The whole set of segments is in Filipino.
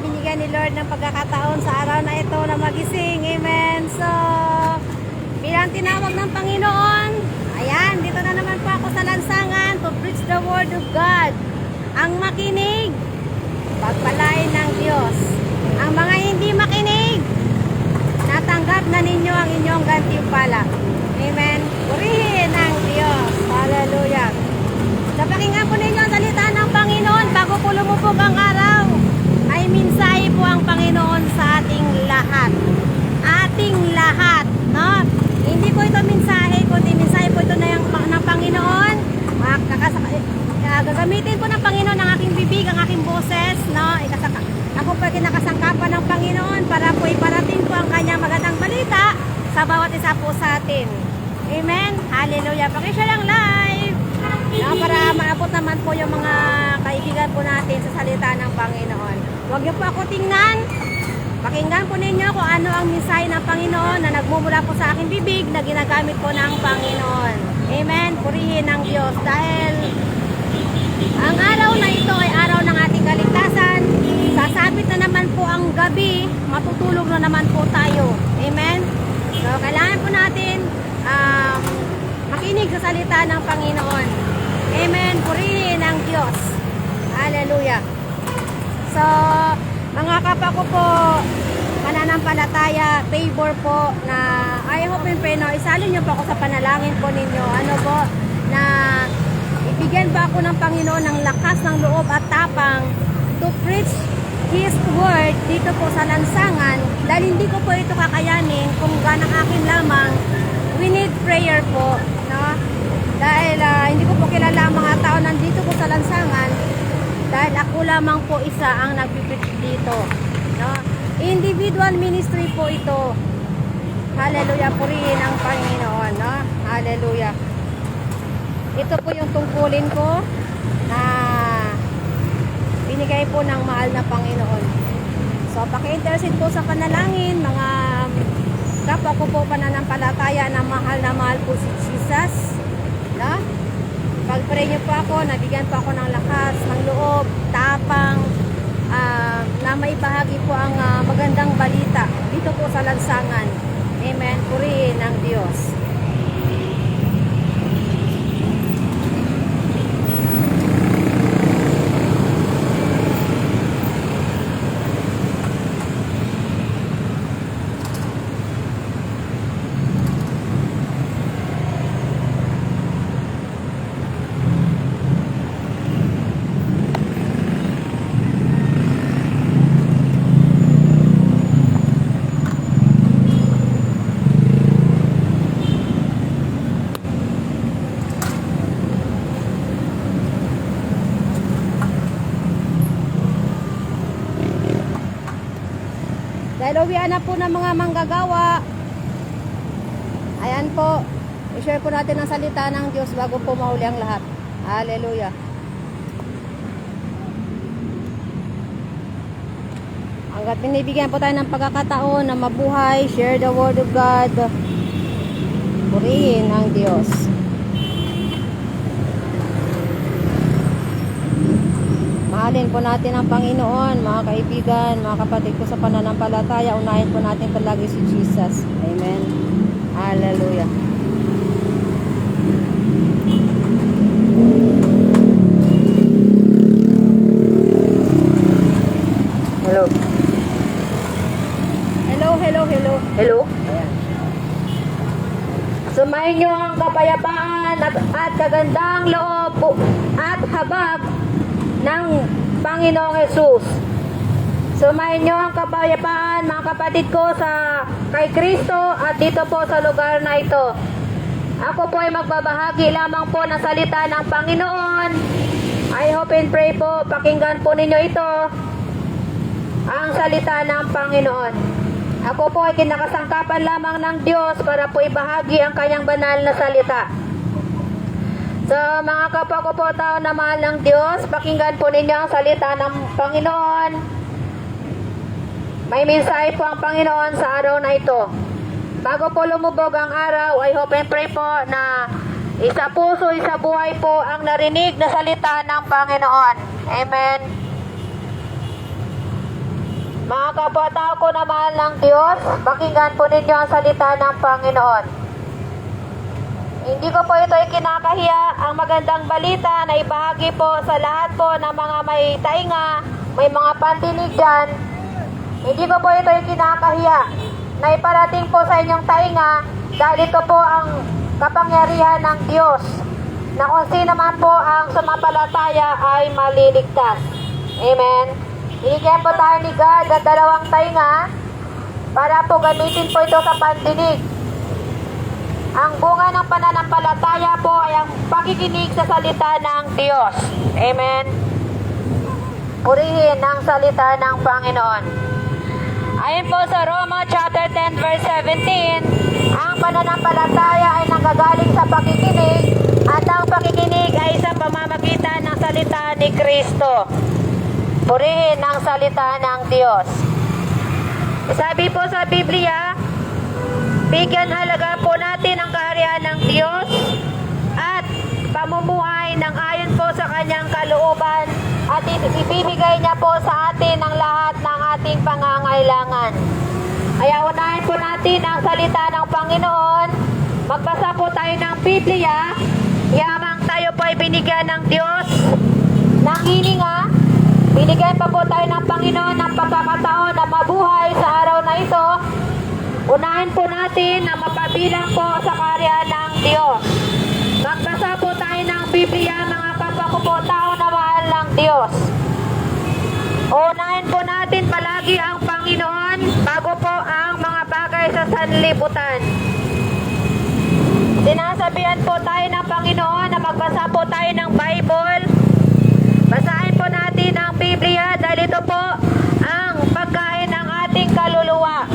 binigyan ni Lord ng pagkakataon sa araw na ito na magising. Amen. So, bilang tinawag ng Panginoon, ayan, dito na naman po ako sa lansangan to preach the word of God. Ang makinig, pagpalain ng Diyos. Ang mga hindi makinig, natanggap na ninyo ang inyong gantimpala. Amen. Purihin ang Diyos. Hallelujah. Napakinggan po ninyo ang salita ng Panginoon bago po lumubog ang araw. Ay mensahe po ang Panginoon sa ating lahat. Ating lahat, no? Hindi po ito mensahe, kundi mensahe po ito ng Panginoon. Gagamitin po ng Panginoon ang aking bibig, ang aking boses, no? Ako po kinakasangkapan ng Panginoon para po iparating po ang kanyang magandang balita sa bawat isa po sa atin. Amen? Hallelujah. Pakishare lang live. No, para maabot naman po yung mga kaibigan po natin sa salita ng Panginoon. Huwag niyo po ako tingnan. Pakinggan po ninyo kung ano ang mensahe ng Panginoon na nagmumula po sa aking bibig na ginagamit po ng Panginoon. Amen? Purihin ang Diyos dahil ang araw na ito ay araw ng ating kaligtasan. Sasapit na naman po ang gabi, matutulog na naman po tayo. Amen? So, kailangan po natin makinig sa salita ng Panginoon. Amen. Purihin ang Diyos. Hallelujah. So, mga kapwa ko po, mananampalataya, favor po na I hope and pray na isalin niyo po ako sa panalangin po ninyo. Ano po, na ibigyan ba ako ng Panginoon ng lakas ng loob at tapang to preach His word dito po sa lansangan dahil hindi ko po ito kakayanin kung ganang akin lamang. We need prayer po, no? Dahil hindi ko po kilala ang mga tao nandito po sa lansangan dahil ako lamang po isa ang nagpipreach dito, no? Individual ministry po ito. Hallelujah, purihin ang Panginoon, no? Hallelujah. Ito po yung tungkulin ko na binigay po ng mahal na Panginoon. So, paki-intercede po sa panalangin, mga kapwa ko po pananampalataya na mahal po si Jesus. No? Pag-pray niyo po ako, nabigyan po ako ng lakas, ng loob, tapang, na maibahagi po ang magandang balita dito po sa lansangan. Amen. Purihin ang Diyos. Dahil uwian na po ng mga manggagawa, ayan po, i-share po natin ang salita ng Diyos bago po mahuli ang lahat. Hallelujah. Hanggat binibigyan po tayo ng pagkakataon na mabuhay, share the word of God, purihin ang Diyos. Mahalin po natin ang Panginoon, mga kaibigan, mga kapatid ko sa pananampalataya. Unahin po natin palagi si Jesus. Amen. Hallelujah. Hello. Hello, hello, hello. Hello. Ayan. Sumayin niyo ang kapayapaan at kagandang loob at habag ng Panginoong Jesus. Sumayin niyo ang kapayapaan, mga kapatid ko, sa kay Kristo at dito po sa lugar na ito. Ako po ay magbabahagi lamang po ng salita ng Panginoon. I hope and pray po, pakinggan po ninyo ito, ang salita ng Panginoon. Ako po ay kinakasangkapan lamang ng Diyos para po ibahagi ang kanyang banal na salita. So, mga kapwa ko po, tao na mahal ng Diyos, pakinggan po ninyo ang salita ng Panginoon. May mensahe po ang Panginoon sa araw na ito. Bago po lumubog ang araw, I hope and pray po na isa puso, isa buhay po ang narinig na salita ng Panginoon. Amen. Mga kapwa-tao ko na mahal ng Diyos, pakinggan po ninyo ang salita ng Panginoon. Hindi ko po ito ikinakahiya, ang magandang balita na ibahagi po sa lahat po ng mga may tainga, may mga pandinig dyan. Hindi ko po ito ikinakahiya na iparating po sa inyong tainga dahil ito po ang kapangyarihan ng Diyos na kung sino man po ang sumampalataya ay maliligtas. Amen. Binigyan po tayo ni God ng dalawang tainga para po gamitin po ito sa pandinig. Ang bunga ng pananampalataya po ay ang pakikinig sa salita ng Diyos. Amen. Purihin ang salita ng Panginoon. Ayon po sa Roma chapter 10 verse 17, ang pananampalataya ay nanggagaling sa pakikinig at ang pakikinig ay sa pamamagitan ng salita ni Kristo. Purihin ang salita ng Diyos. Sabi po sa Biblia, bigyan halaga po natin ang kaharian ng Diyos at pamumuhay ng ayon po sa kanyang kalooban at ibibigay niya po sa atin ang lahat ng ating pangangailangan. Kaya unahin po natin ang salita ng Panginoon. Magbasa po tayo ng Biblia. Yamang tayo po ay binigyan ng Diyos ng hininga. Binigyan pa po tayo ng Panginoon ng pagkakataon na mabuhay sa araw na ito. Unahin po natin na mapabilang po sa kaharian ng Diyos. Magbasa po tayo ng Biblia, mga kapwa ko po, tao na mahal ng Diyos. Unahin po natin palagi ang Panginoon bago po ang mga bagay sa sanlibutan. Sinasabihan po tayo ng Panginoon na magbasa po tayo ng Bible. Basahin po natin ang Biblia dahil ito po ang pagkain ng ating kaluluwa.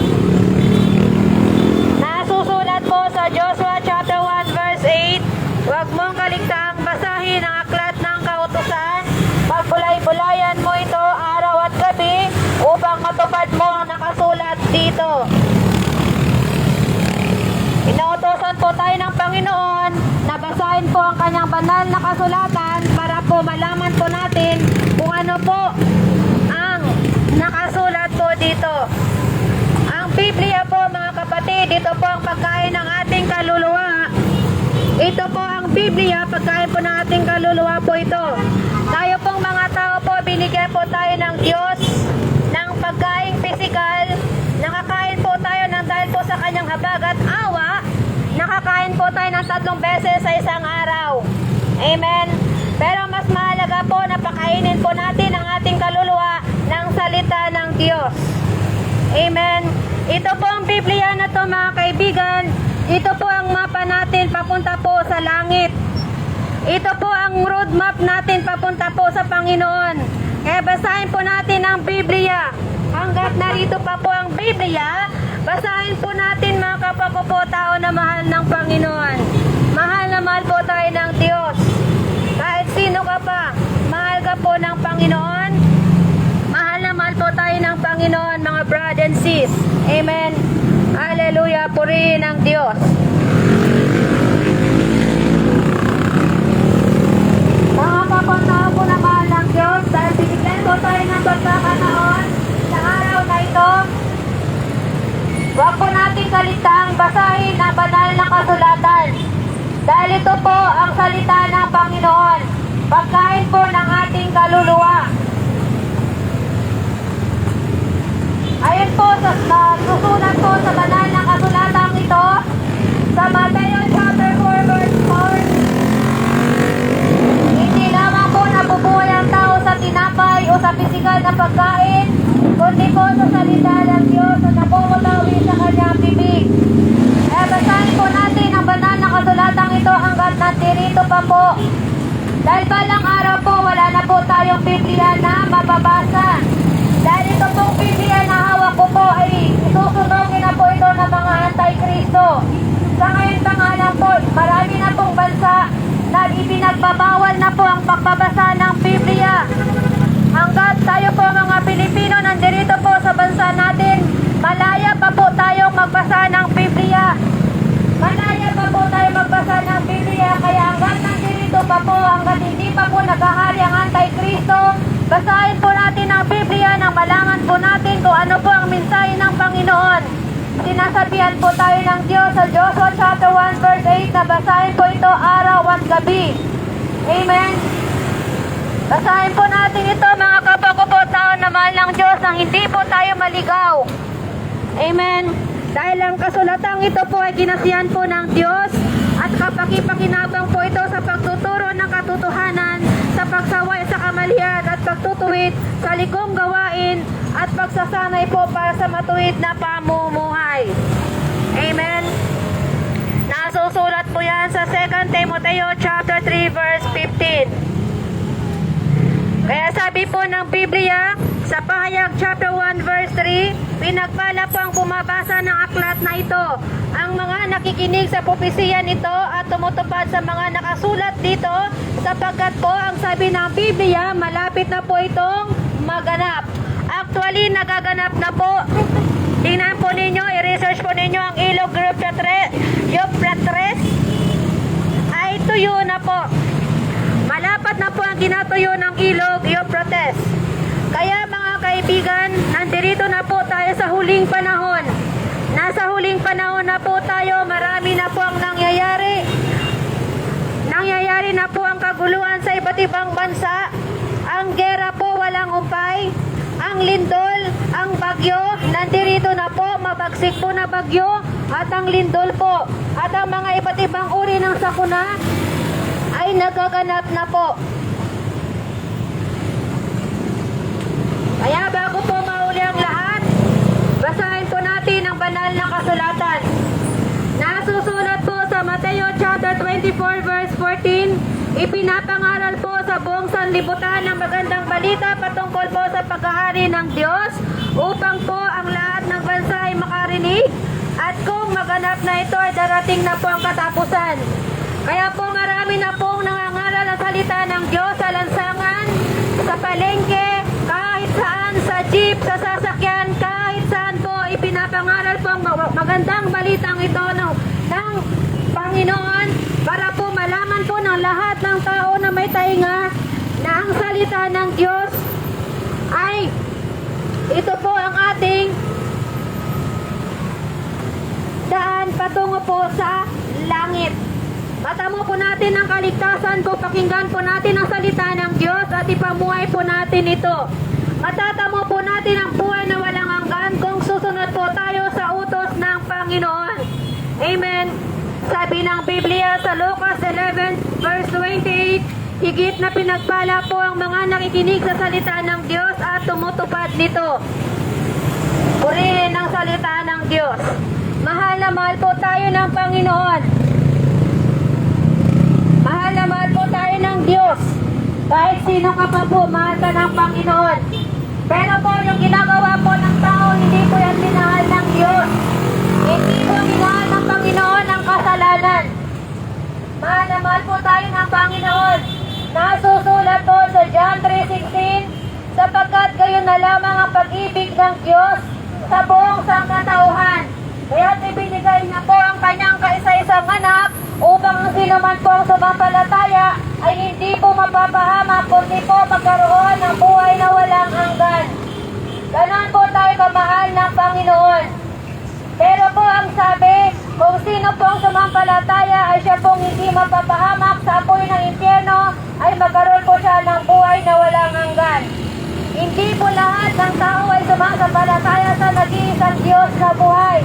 Nasusulat po sa Joshua chapter 1 verse 8, huwag mong kaligtaang basahin ang aklat ng kautusan, pagbulay-bulayan mo ito araw at gabi upang matupad mo ang nakasulat dito. Inuutosan po tayo ng Panginoon na basahin po ang kanyang banal na kasulatan para po malaman po natin kung ano po ang nakasulat po dito. Ang Biblia po, mga kapatid, ito po ang pagkain ng ating kaluluwa. Ito po ang Biblia, pagkain po ng ating kaluluwa po ito. Tayo pong mga tao po, binigyan po tayo ng Diyos ng pagkain pisikal. Nakakain po tayo ng dahil po sa kanyang habag at awa. Nakakain po tayo ng 3 beses sa isang araw. Amen. Pero mas mahalaga po na pakainin po natin ang ating kaluluwa ng salita ng Diyos. Amen. Ito po ang Biblia na to, mga kaibigan. Ito po ang mapa natin papunta po sa langit. Ito po ang roadmap natin papunta po sa Panginoon. Kaya basahin po natin ang Biblia. Hanggat narito pa po ang Biblia, basahin po natin, mga kapwa ko po, tao na mahal ng Panginoon. Mahal na mahal po tayo ng Diyos. Kahit sino ka pa, mahal ka po ng Panginoon. Mahal na mahal po tayo ng Panginoon, mga brad and sis. Amen. Hallelujah. Purihin ang Diyos. Mga kapwa-tao po na mahal ng Diyos, dahil binigyan po tayo ng pagkakataon sa araw na ito, huwag po natin kalitang basahin ang banal na kasulatan. Dahil ito po ang salita ng Panginoon, pagkain po ng ating kaluluwa. Ayon po sa susulat po sa banal na kasulatan ito, sa Mateo chapter 4 verse 4, hindi lamang po nabubuhay ang tao sa tinapay o sa pisikal na pagkain, kundi po sa salita ng Diyos na napumutawi sa kanyang bibig. Kaya basahin po natin ang banal na kasulatan ito hanggat nandirito pa po. Dahil balang araw po, wala na po tayong Biblia na mababasa. Dahil ito pong Biblia na hawak ko po ay isusunogin na po ito ng mga anti-Kristo. Sa ngayon pangalan po, marami na pong bansa na ipinagbabawal na po ang pagbabasa ng Biblia. Hanggat tayo po mga Pilipino nandirito po sa bansa natin, malaya pa po tayong magbasa ng Biblia. Malaya pa po tayo magbasa ng Biblia, kaya hanggat nandirito pa po, hanggat hindi pa po naghahari ang anti-Kristo, basahin po natin ang Biblia nang malaman po natin kung ano sinasabihan po tayo ng Diyos sa Joshua chapter 1 verse 8 na basahin po ito araw at gabi. Amen. Basahin po natin ito mga kapako po, tao na mahal ng Diyos, nang hindi po tayo maligaw. Amen. Dahil ang kasulatang ito po ay kinasihan po ng Diyos at kapakipakinabang po ito sa pagtuturo ng katotohanan, sa pagsaway sa kamalian at pagtutuwid sa likom gawain at pagsasanay po para sa matuwid na pamumuhay. Amen. Nasusulat po yan sa 2 Timoteo chapter 3 verse 15. Kaya sabi po ng Biblia sa Pahayag chapter 1 verse 3, pinagpala po ang bumabasa ng aklat na ito, ang mga nakikinig sa propesiya nito at tumutupad sa mga nakasulat dito, sapagkat po ang sabi ng Biblia, malapit na po itong maganap. Actually, nagaganap na po. Tingnan po ninyo, i-research po ninyo ang ilog Euphrates ay tuyo na po. Malapat na po ang ginatuyo ng ilog Euphrates. Kaya mga kaibigan, nandirito na po tayo sa huling panahon. Nasa huling panahon na po tayo, marami na po ang nangyayari. Nangyayari na po ang kaguluhan sa iba't ibang bansa. Ang gera po walang umpay. Ang lindol, ang bagyo, nandirito na po, mabagsik po na bagyo at ang lindol po. At ang mga iba't ibang uri ng sakuna ay nagaganap na po. Kaya bago po mahuli ang lahat, basahin po natin ang banal na kasulatan. Nasusulat po sa Mateo chapter 24 verse 14, ipinapangaral po sa buong sanlibutan ng magandang balita patungkol po sa paghahari ng Diyos upang po ang lahat ng bansa ay makarinig at kung maganap na ito ay darating na po ang katapusan. Kaya po marami na pong nangangaral ang salita ng Diyos sa lansangan, sa palengke, kahit saan, sa jeep, sa sasakyan, kahit saan po ipinapangaral po ang magandang balitang ito ng Panginoon para po malaman po ng lahat ng tao na may tainga na ang salita ng Diyos ay ito po ang ating daan patungo po sa langit. Matamo po natin ang kaligtasan kung pakinggan po natin ang salita ng Diyos at ipamuhay po natin ito. Matatamo po natin ang buhay na walang hanggan kung susunod po tayo sa utos ng Panginoon. Amen. Sabi ng Biblia sa Lucas 11 verse 28, higit na pinagpala po ang mga nakikinig sa salita ng Diyos at tumutupad nito. Purihin ang salita ng Diyos. Mahal na mahal po tayo ng Panginoon. Mahal na mahal po tayo ng Diyos. Kahit sino ka pa po, mahal ka ng Panginoon. Pero po, yung ginagawa po ng tao, hindi po yan minahal ng Diyos. Hindi po minahal ng Panginoon ang kasalanan. Mahal na mahal po tayo ng Panginoon. Nasusulat po sa John 3:16, sapagkat gayon na lamang ang pag-ibig ng Diyos sa buong sangkatauhan. Kaya't ibinigay niya po ang kanyang kaisa-isang anak upang ang sino man po ang sumampalataya ay hindi po mapapahamak kundi po magkaroon ng buhay na walang hanggan. Ganon po tayo kamahal ng Panginoon. Pero po ang sabi, kung sino po ang sumampalataya ay siya pong hindi mapapahamak sa apoy ng impyerno ay magkaroon po siya ng buhay na walang hanggan. Hindi po lahat ng tao ay sumampalataya sa nag-iisang Diyos na buhay.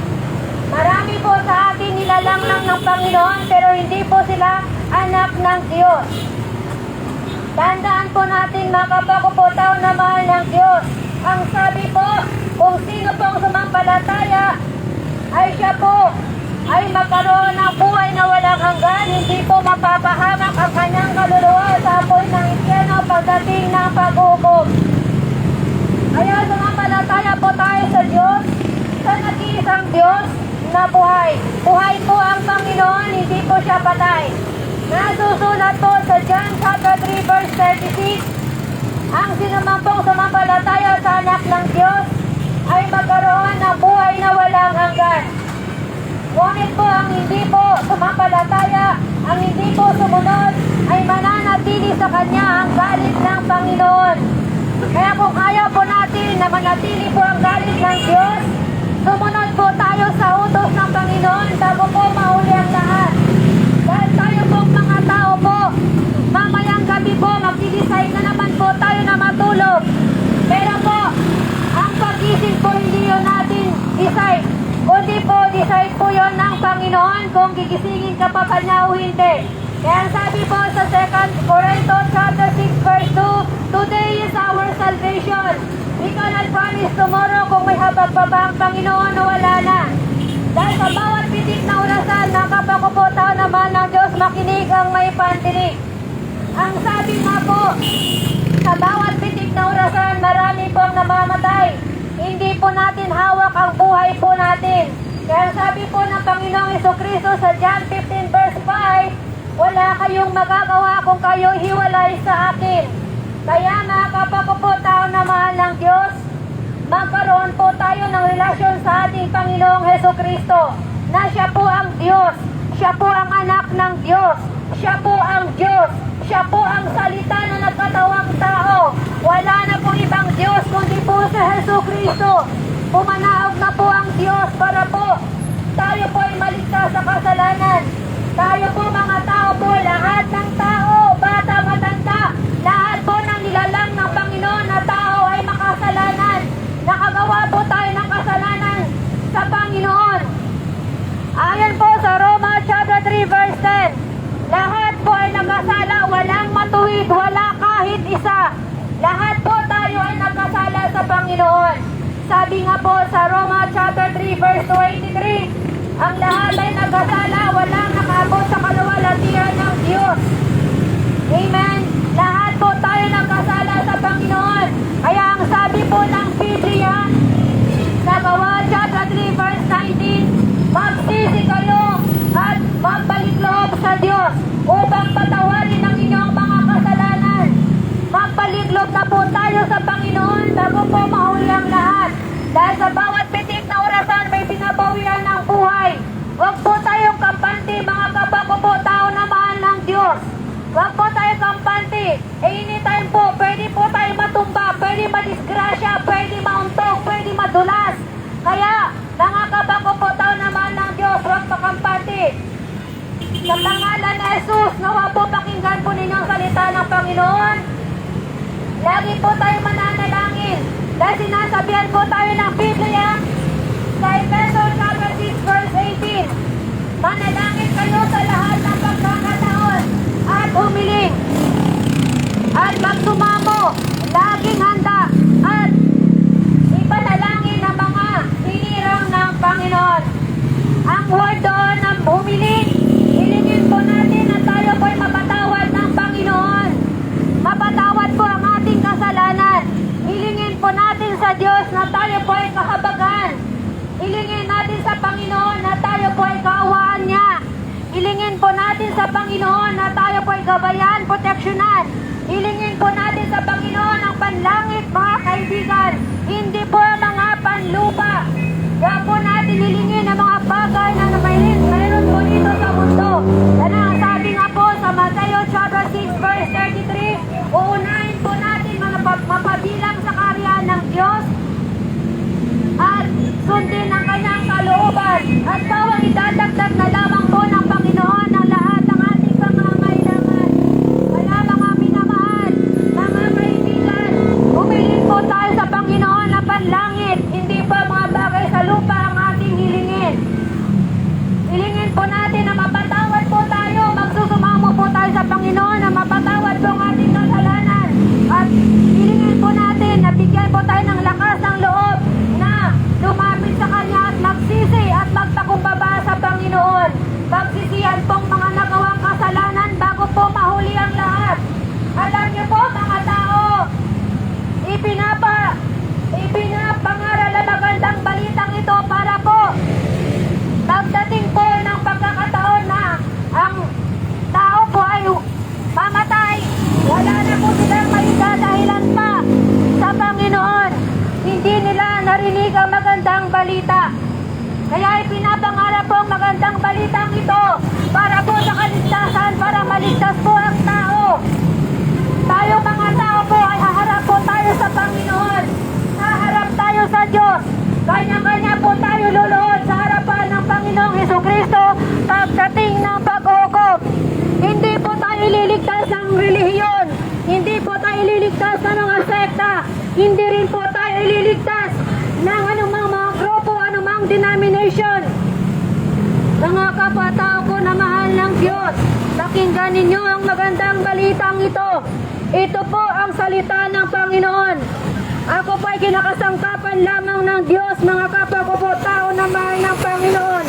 Marami po sa atin nilalanglang ng Panginoon pero hindi po sila anak ng Diyos. Tandaan po natin mga kapakuputaw na mahal ng Diyos. Ang sabi po, kung sino pong sumampalataya ay siya po ay magkaroon ng buhay na walang hanggan, hindi po mapapahamak ang kanyang kaluluwa sa apoy ng impyerno pagdating ng pag-uhukom. Kaya sumampalataya po tayo sa Diyos, sa nag-iisang Diyos na buhay. Buhay po ang Panginoon, hindi po siya patay. Nasusulat po sa John chapter 3 verse 36, ang sinumang pong sumampalataya sa anak ng Diyos ay magkaroon ng buhay na walang hanggan. Ngunit po ang hindi po sumampalataya, ang hindi po sumunod, ay mananatili sa kanya ang galit ng Panginoon. Kaya kung ayaw po natin na manatili po ang galit ng Diyos, sumunod po tayo sa utos po tayo na matulog. Pero po, ang pagising po hindi yun natin decide. Kundi po, decide po yun ng Panginoon kung gigisingin ka pa kanya o hindi. Kaya sabi po sa 2 Corinthians chapter 6 verse 2, today is our salvation. We cannot promise tomorrow kung may habag pa ba ang Panginoon o wala na. Dahil sa bawat pitik na orasan, nakapagpupunta naman ng Diyos, makinig ang may pandinig. Ang sabi nga po, sa bawat pitik na orasan, marami pong namamatay. Hindi po natin hawak ang buhay po natin. Kaya sabi po ng Panginoong Jesucristo sa John 15 verse 5, wala kayong magagawa kung kayo hiwalay sa akin. Kaya mga kapag po tao na mahal ng Diyos, magkaroon po tayo ng relasyon sa ating Panginoong Jesucristo na siya po ang Diyos, siya po ang anak ng Diyos, siya po ang Diyos, siya po ang salita na nagkatawang tao. Wala na pong ibang Diyos kundi po sa Jesucristo. Pumanaog na po ang Diyos para po tayo po ay maligtas sa kasalanan. Tayo po mga tao po, lahat ng tao, bata, matanda, lahat po ng nilalang ng Panginoon na tao ay makasalanan. Nakagawa po tayo ng kasalanan sa Panginoon. Ayon po sa Roma chapter 3 verse 10, lahat po ay nagkasala, walang matuwid, wala kahit isa. Lahat po tayo ay nagkasala sa Panginoon. Sabi nga po sa Roma chapter 3 verse 23, ang lahat ay nagkasala, walang nakaabot sa kaluwalhatian ng Diyos. Amen. Lahat po tayo nagkasala sa Panginoon. Kaya ang sabi po ng Biblia, sa Gawa chapter 3 verse 19, magsisi kayo at magbalik loob sa Diyos upang patawarin ang inyong mga kasalanan. Magbalik loob na po tayo sa Panginoon bago po mahuli ang lahat. Dahil sa bawat pitik na orasan may pinabawian ng buhay. Huwag po tayong kampante, mga kapako po, tao na mahal ng Diyos. Huwag po tayo kampante. Anytime po, pwede po tayo matumba, pwede madisgrasya, pwede mauntog, pwede madulas. Kaya, mga kapako po, tao na mahal ng Diyos, huwag makampante. Sa pangalan ni Jesus, nawa po pakinggan po ninyo ang salita ng Panginoon. Lagi po tayo mananalangin. Dahil sinasabihan po tayo ng Biblia sa Ephesians chapter 6 verse 18. Manalangin kayo sa lahat ng pagkakataon at humiling at magsumamo, laging handa at ipanalangin ang mga hinirang ng Panginoon. Ang word doon ng humiling, hilingin po natin na tayo po ay mapatawad ng Panginoon. Mapatawad po ang ating kasalanan. Hilingin po natin sa Diyos na tayo po ay kahabagan. Hilingin natin sa Panginoon na tayo po ay kaawaan niya. Hilingin po natin sa Panginoon na tayo po ay gabayan, proteksyonan. Hilingin po natin sa Panginoon ang panlangit, mga kaibigan. Hindi po ang mga panlupa. Kaya po natin hilingin ang mga bagay na mayroon po dito sa mundo. Yan ang sabi nga po sa Matthew chapter 6 verse 33, uunahin po natin mga mapabilang sa kaharian ng Diyos at sundin ang kanyang kalooban at bawang idadagdag na lamang po ng Panginoon ang lahat ng ating pangangailangan. Kaya mga minamahal, mga kaibigan, humiling po tayo sa Panginoon na panlangit, hindi pa mga bagay sa lupa ang ating hilingin. Hilingin po natin na mapatawad po tayo, magsusumamo po tayo sa Panginoon na mapatawad po ang ating kasalanan. At hilingin po natin na bigyan po tayo ng lakas ng loob na lumapit sa Kanya at magsisi at magpakumbaba sa Panginoon. Pagsisihan pong mga nagawang kasalanan bago po mahuli ang lahat. Alam niyo po mga tao, ipinapangaral ang magandang balitang ito para po pagdating po ng pagkakataon na ang tao po ay mamatay, wala na po silang may dadahilan pa sa Panginoon. Hindi nila narinig ang magandang balita. Kaya ipinapangarap po ang magandang balitang ito para po sa kaligtasan, para maligtas po ang tao. Tayo mga tao po ay haharap po tayo sa Panginoon. Haharap tayo sa Diyos. Kanya-kanya po tayo luluhod sa harapan ng Panginoong Jesucristo pagdating ng pag-uukom. Hindi po tayo ililigtas ng relihiyon. Hindi po tayo ililigtas ng mga sekta. Hindi rin po tayo ililigtas ng anumang mga grupo, anumang denomination. Mga kapatao ko na mahal ng Diyos, pakinggan ninyo ang magandang balitang ito. Ito po ang salita ng Panginoon. Ako po ay kinakasangkapan lamang ng Diyos, mga kapwa ko po tao na mahal ng Panginoon.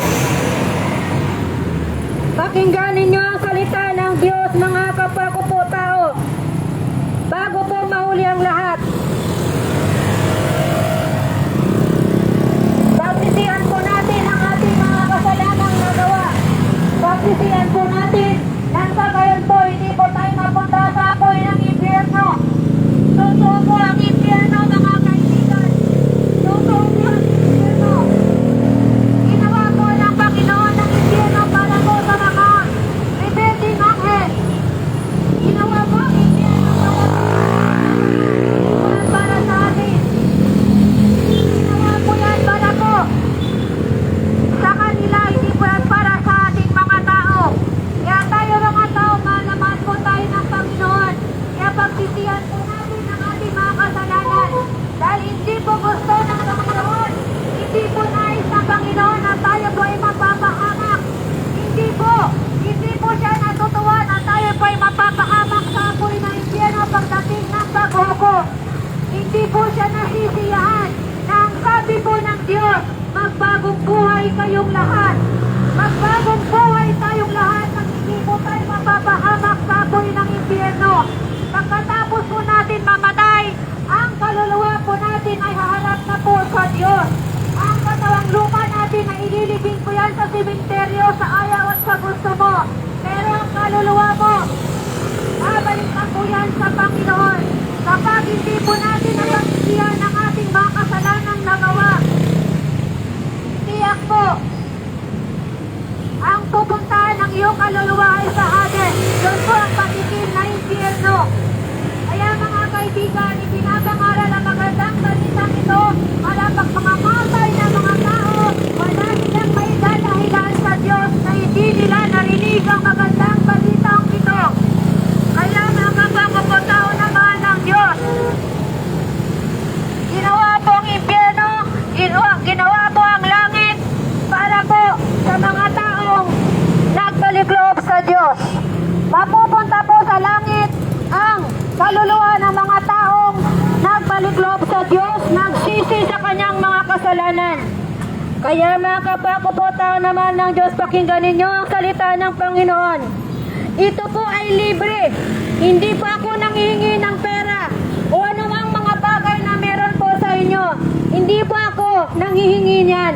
Pakinggan ninyo ang salita ng Diyos, mga kapwa ko po tao. Bago po mahuli ang lahat, pagsisihan po natin ang ating mga kasalanang nagawa. Pagsisihan po natin nang sa gayon po hindi po tayo mapunta sa apoy ng impyerno. Totoo po ang impyerno, mga kaibigan. Totoo po ang impyerno. Ginawa po ng Panginoon ng impyerno para po sa mga rebelling anghel. Ginawa po ang impyerno para sa atin. Ginawa po yan para po sa kanila, hindi po yan para sa ating mga tao. Kaya tayo mga tao, malaman po tayo ng Panginoon. Kaya pagsisihan po natin ang ating mga kasalanan. Dahil hindi po gusto ng Panginoon, hindi po nais ng Panginoon na tayo po ay mapapahamak. Hindi po siya natutuwa na tayo po ay mapapahamak sa apoy ng impyerno pagdating ng paghukom. Hindi po siya nasisiyahan na ang sabi po ng Diyos, magbagong buhay kayong lahat. Magbagong buhay tayong lahat nang hindi po tayo mapapahamak sa apoy ng impyerno. Pagkatapos po natin mamatay, ang kaluluwa po natin ay haharap na po sa Diyos. Ang katawang lupa natin ay ililibing po yan sa simenteryo, sa ayaw at sa gusto mo. Pero ang kaluluwa mo, babalik na po yan sa Panginoon. Kapag hindi po natin napagsisihan ng ating mga kasalanang nagawa, tiyak po, ang pupuntahan ng iyong kaluluwa ay sa Hades. Doon po ang patikim na impyerno. Kaya mga kaibigan, ipinapangaral ang magandang balitang ito para pag makamatay ng mga tao, wala silang may dadahilan sa Diyos na hindi nila narinig ang magandang balitang ito. Kaya mga kapagpapatao naman ng Diyos, ginawa po ang impyerno, ginawa po ang langit para po sa mga taong nagbalikloob sa Diyos. Mapupunta po sa langit ang kaluluwa ng mga taong nagbalikloob sa Diyos, nagsisi sa kanyang mga kasalanan. Kaya mga kapakupotao naman ng Diyos, pakinggan ninyo ang salita ng Panginoon. Ito po ay libre. Hindi po ako nanghihingi ng pera o anumang mga bagay na meron po sa inyo. Hindi po ako nanghihingi niyan.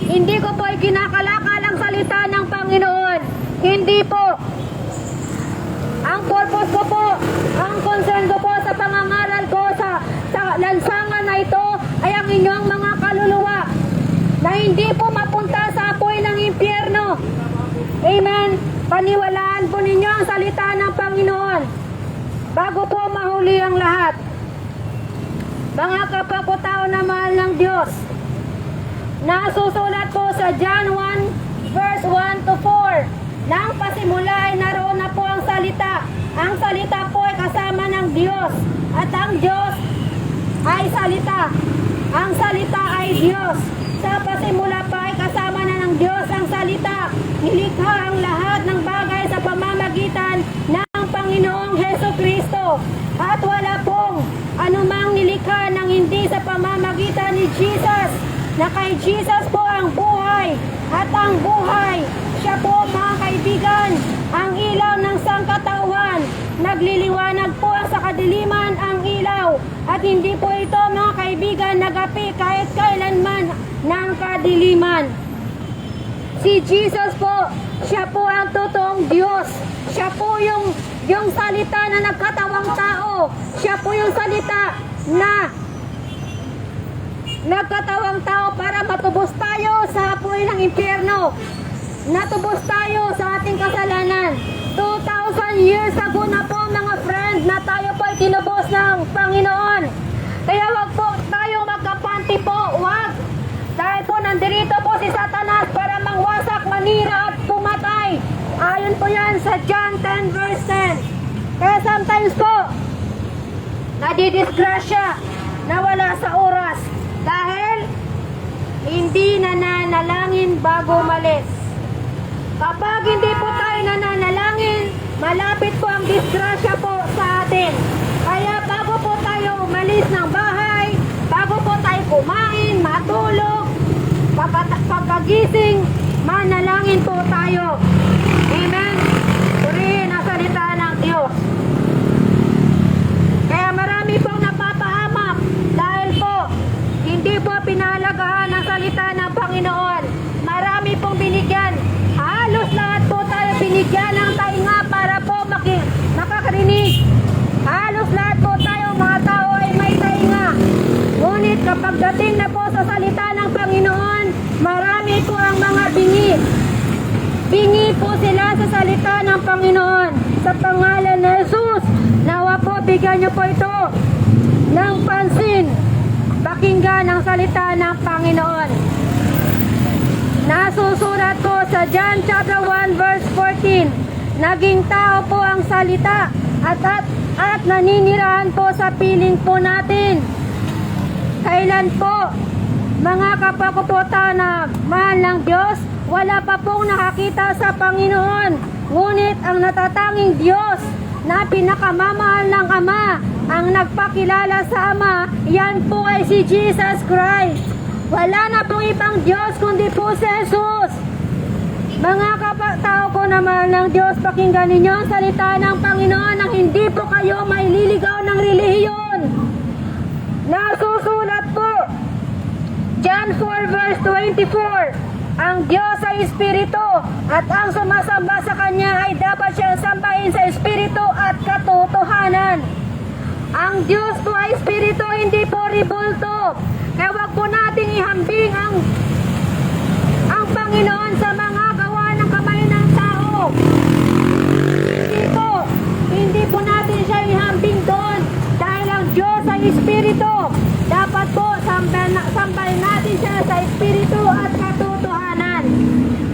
Hindi ko po ay kinakalakal ang salita ng Panginoon. Hindi po. Ang purpose ko po, ang concern ko po sa pangangaral ko sa lansangan na ito ay ang inyong mga kaluluwa na hindi po mapunta sa apoy ng impyerno. Amen. Paniwalaan po ninyo ang salita ng Panginoon bago po mahuli ang lahat. Mga kapakutao na mahal ng Diyos, nasusulat po sa John 1 verse 1 to 4. Nang pasimula ay naroon na po ang salita. Ang salita po ay kasama ng Diyos. At ang Diyos ay salita. Ang salita ay Diyos. Sa pasimula pa ay kasama na ng Diyos ang salita. Nilikha ang lahat ng bagay sa pamamagitan ng Panginoong Hesukristo. At wala pong anumang nilikha ng hindi sa pamamagitan ni Jesus. Na kay Jesus po ang buhay. At ang buhay, siya po mga kaibigan, ang ilaw ng sangkatauhan. Nagliliwanag po sa kadiliman ang ilaw. At hindi po ito mga kaibigan nagapi kahit kailanman ng kadiliman. Si Jesus po, siya po ang totoong Diyos. Siya po yung salita na nagkatawang tao. Siya po yung salita na nagkatawang tao para matubos tayo sa apoy ng impyerno. Natubos tayo sa ating kasalanan. 2,000 years ago na po mga friend na tayo po ay tinubos ng Panginoon. Kaya wag po tayong magkapanti po. Wag. Dahil po nandirito po si Satanas para mangwasak, manira at pumatay. Ayon po yan sa John 10 verse 10. Kaya sometimes po, nadidisgrasya, nawala sa oras dahil hindi nananalangin bago umalis. Kapag hindi po tayo nananalangin, malapit po ang disgrasya po sa atin. Kaya bago po tayo umalis ng bahay, bago po tayo kumain, matulog, pagkagising, manalangin po tayo. Amen? Purihin ang salita ng Diyos. Kaya marami pong napapahamak dahil po hindi po pinalagahan ang salita ng Panginoon. Marami pong binigyan. Halos lahat po tayo binigyan ng tainga para po makakarinig. Halos lahat po tayo mga tao ay may tainga. Ngunit kapag dating na po sa salita ng Panginoon, marami po ang mga bingi. Bingi po sila sa salita ng Panginoon. Sa pangalan ni Jesus, nawa po bigyan niyo po ito ng pansin. Pakinggan ang salita ng Panginoon. Nasusulat po sa John chapter 1 verse 14. Naging tao po ang salita at naninirahan po sa piling po natin. Kailan po, mga kapakupota na mahal ng Diyos, wala pa pong nakakita sa Panginoon. Ngunit ang natatanging Diyos na pinakamamahal ng Ama, ang nagpakilala sa Ama, yan po ay si Jesus Christ. Wala na pong ibang Diyos kundi po si Jesus. Mga kapatao ko na mahal ng Diyos, pakinggan ninyo ang salita ng Panginoon nang hindi po kayo maililigaw ng relihiyon. Nasusulat po, John 4 verse 24, ang Diyos ay Espiritu at ang sumasamba sa Kanya ay dapat siyang sambahin sa Espiritu at katotohanan. Ang Diyos po ay Espiritu, hindi po ribulto. Kaya wag po nating ihambing ang Panginoon sa mga gawa ng kamay ng tao. Hindi po natin siya ihambing doon dahil ang Diyos ay Espiritu. Dapat po sambahin natin siya sa Espiritu at katotohanan.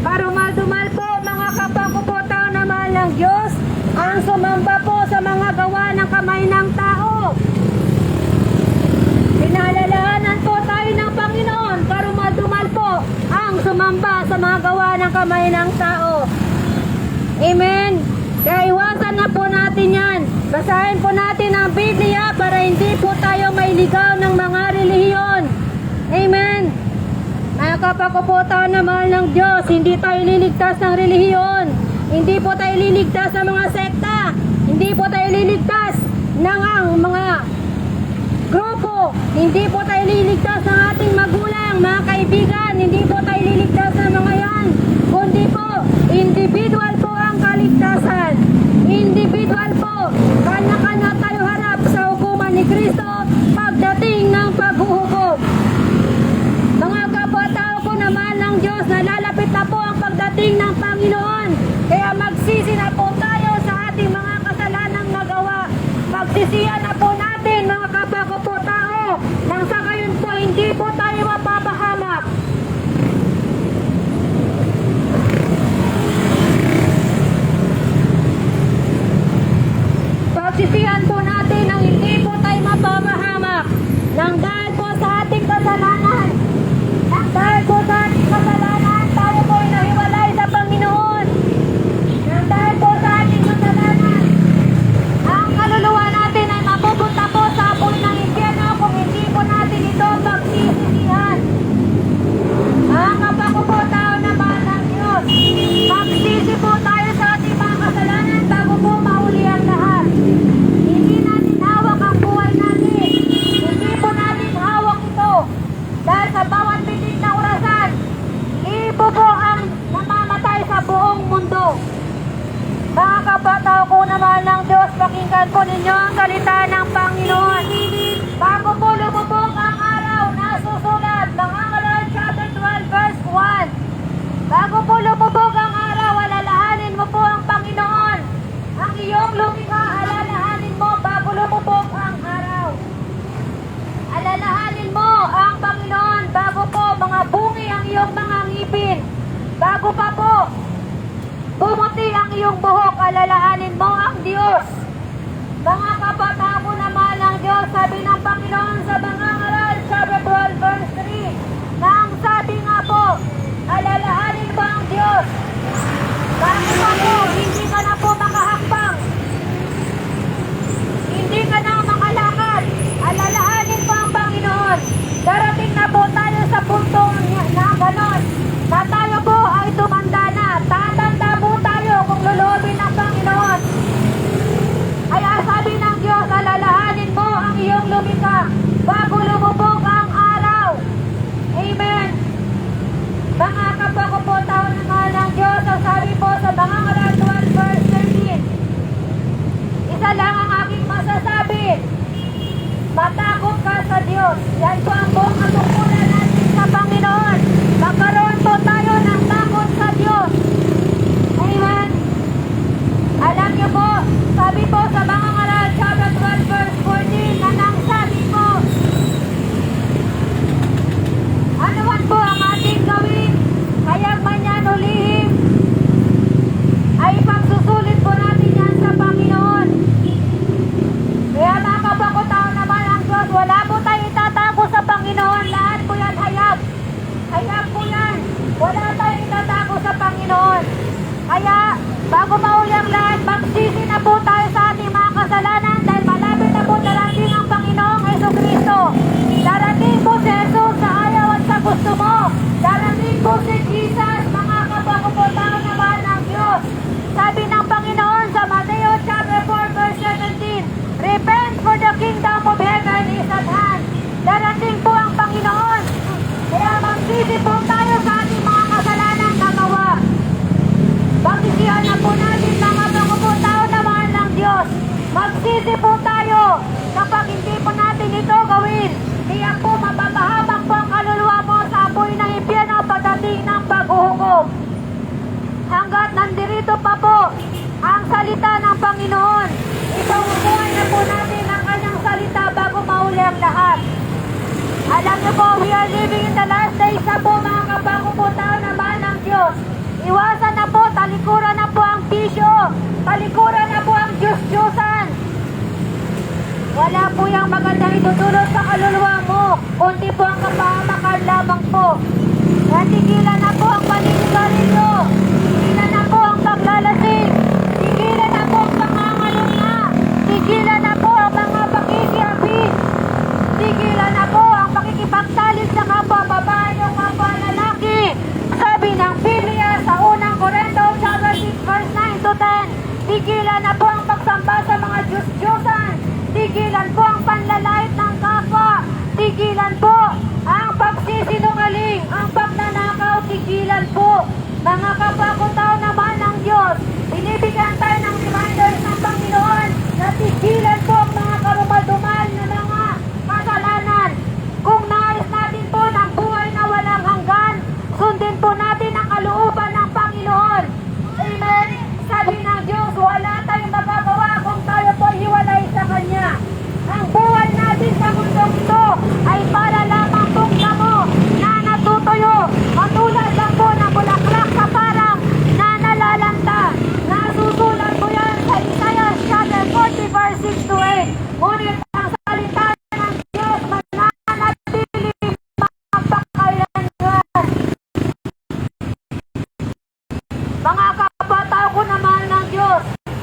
Parumal-dumal po mga kapakupota na mahal ng Diyos, ang sumamba po sa mga gawa ng kamay ng tao. Pinalalahanan po tayo ng Panginoon, parumal-dumal po ang sumamba sa mga gawa ng kamay ng tao. Amen. Kaya iwasan na po natin yan. Basahin po natin ang Biblia para hindi po tayo mailigaw ng mga relihiyon. Amen. Mga kapakupota na mahal ng Diyos, hindi tayo liligtas ng relihiyon. Hindi po tayo liligtas ng mga sekta. Hindi po tayo liligtas ng mga grupo. Hindi po tayo liligtas ng ating magulang, mga kaibigan. Hindi po tayo liligtas ng mga yan. Kundi po, individual po ang kaligtasan. Individual po. Kanya-kanya tayo harap sa hukuman ni Kristo pagdating ng paghuhukom. Mga kapatao ko naman ng Diyos, nalalapit na po ang pagdating ng Panginoon. Kaya magsisi na po tayo sa ating mga kasalanang nagawa. Magsisiyan na po natin mga kapakupotao nang sa gayon po hindi po tayo mapapahamak. Pagsisiyan po natin nang hindi po tayo mapapahamak nang dahil po sa ating kasalanan. Nang dahil po sa ating kasalanan, tayo po ay nahiwalay sa Panginoon. Nang dahil po sa ating kasalanan, ang kaluluwa natin ay mapupunta po sa apoy ng impyerno kung hindi po natin ito pagsisisihan. Ang kapakupotao na mahal ng Diyos, magsisi po tayo sa ating mga kasalanan bago po mahuli ang lahat. Hindi natin hawak ang buhay natin. Hindi po natin hawak ito. Dahil sa bawat bitik na orasan, ipo po ang namamatay sa buong mundo. Mga kapatao ko naman ng Diyos, pakinggan po ninyo ang salita ng Panginoon. Bago po lumubog ang araw, nasusulat, Mangalan chapter 12 verse 1. Bago po lumubog ang araw, alalahanin mo po ang Panginoon. Ang iyong lumikha, alalahanin mo bago lumubog ang araw. Alalahanin mo ang Panginoon bago po mga bungi ang iyong mga ngipin. Bago pa po bumuti ang iyong buhok, alalahanin mo ang Diyos. sabi ng Panginoon sa mga ngaral, chapter 12, verse 3, na ang sabi nga po, alalahanin mo ang Diyos. Bago pa po, hindi ka na po makahakbang. Hindi ka na makalakad. Alalahanin mo ang Panginoon. Darating na po tayo sa punto na ganon, na tayo po ay tumanda na. Tatanda po tayo kung lulubin ng Panginoon. Kaya sabi ng Diyos, alalahanin mo ang iyong lumikha bago lumubog ang araw. Amen. Mga kapwa ko po, tao ng mahal ng Diyos, ang sabi po sa mga ngaral 12 verse 13, isa lang ang aking masasabi, matakot ka sa Diyos. Yan po ang buong katungkulan natin sa Panginoon. Magkaroon po tayo ng takot sa Diyos. Amen. Alam niyo po, sabi po sa mga ngaral, chapter 12 verse 14, na nang sabi po, anuman po ang ating gawin, hayag man yan o lihim, ay pagsusulit po natin yan sa Panginoon. Kaya mga kapakutao naman ang Diyos, wala po tayo itatago sa Panginoon. Lahat po yan hayag. Hayag po yan. Wala tayo itatago sa Panginoon. Kaya, bago mauli ang lahat, magsisi na po tayo sa ating mga kasalanan dahil malapit na po darating ang Panginoong Jesucristo. Darating po si Jesus sa ayaw at sa gusto mo. Darating po si Jesus, mga kapakutao naman ng Diyos. Sabi ng Panginoon sa Mateo chapter 4 verse 17, repent for the kingdom of heaven is at hand. Darating po ang Panginoon. Kaya magsisi po tayo sa ating mga kasalanan na gawa. Pagsisihan na po natin mga tao na mahal ng Diyos. Magsisi po tayo kapag hindi po natin ito gawin. Kaya po mapapahamak po ang kaluluwa mo sa apoy ng impyerno pagdating ng paghuhukom. Hanggat nandirito pa po ang salita ng Panginoon, ipamumuhay na po natin ang kanyang salita bago mauli ang lahat. Alam niyo po, we are living in the last days na po mga kabago po tao na mahal ng Diyos. Iwasan na po, talikuran na po ang bisyo, talikuran na po ang Diyos-Diyosan. Wala po yung magandang itutulot sa kaluluwa mo, kundi po ang kapahamakan lamang po. Tigilan na po ang paninigarilyo, tigilan na po ang paglalasing, tigilan na po ang pangangalunga, tigilan na po ang mga pakikiapid, tigilan na po ang pakikipagtalit sa kapwa babae o kapwa lalaki. Sabi ng Biblia sa unang Corinto chapter 6 verse 9 to 10, tigilan na po ang pagsamba sa mga Diyos-Diyosan, tigilan po ang panlalait ng kapwa, tigilan po ang pagsisinungaling, ang pagnanakaw, tigilan po. Mga kapakutao naman ng Diyos, binibigyan tayo ng reminders ng Panginoon na tigilan po ang mga karumal-dumal na mga kasalanan. Kung nais natin po ng buhay na walang hanggan, sundin po natin ang kalooban ng Panginoon. Amen. Sabi ng Diyos, wala tayong magagawa kung tayo po hiwalay sa Kanya. Ang buhay natin sa mundong ito ay para lamang pong damo na natutuyo, matulad lang po ng bulaklak sa parang na nalalanta. Nasusulat po yan sa Isaiah chapter 40 verse 6 to 8. Ngunit ang salita ng Diyos mananatili magpakailanman. Mga kapatao ko naman ng Diyos,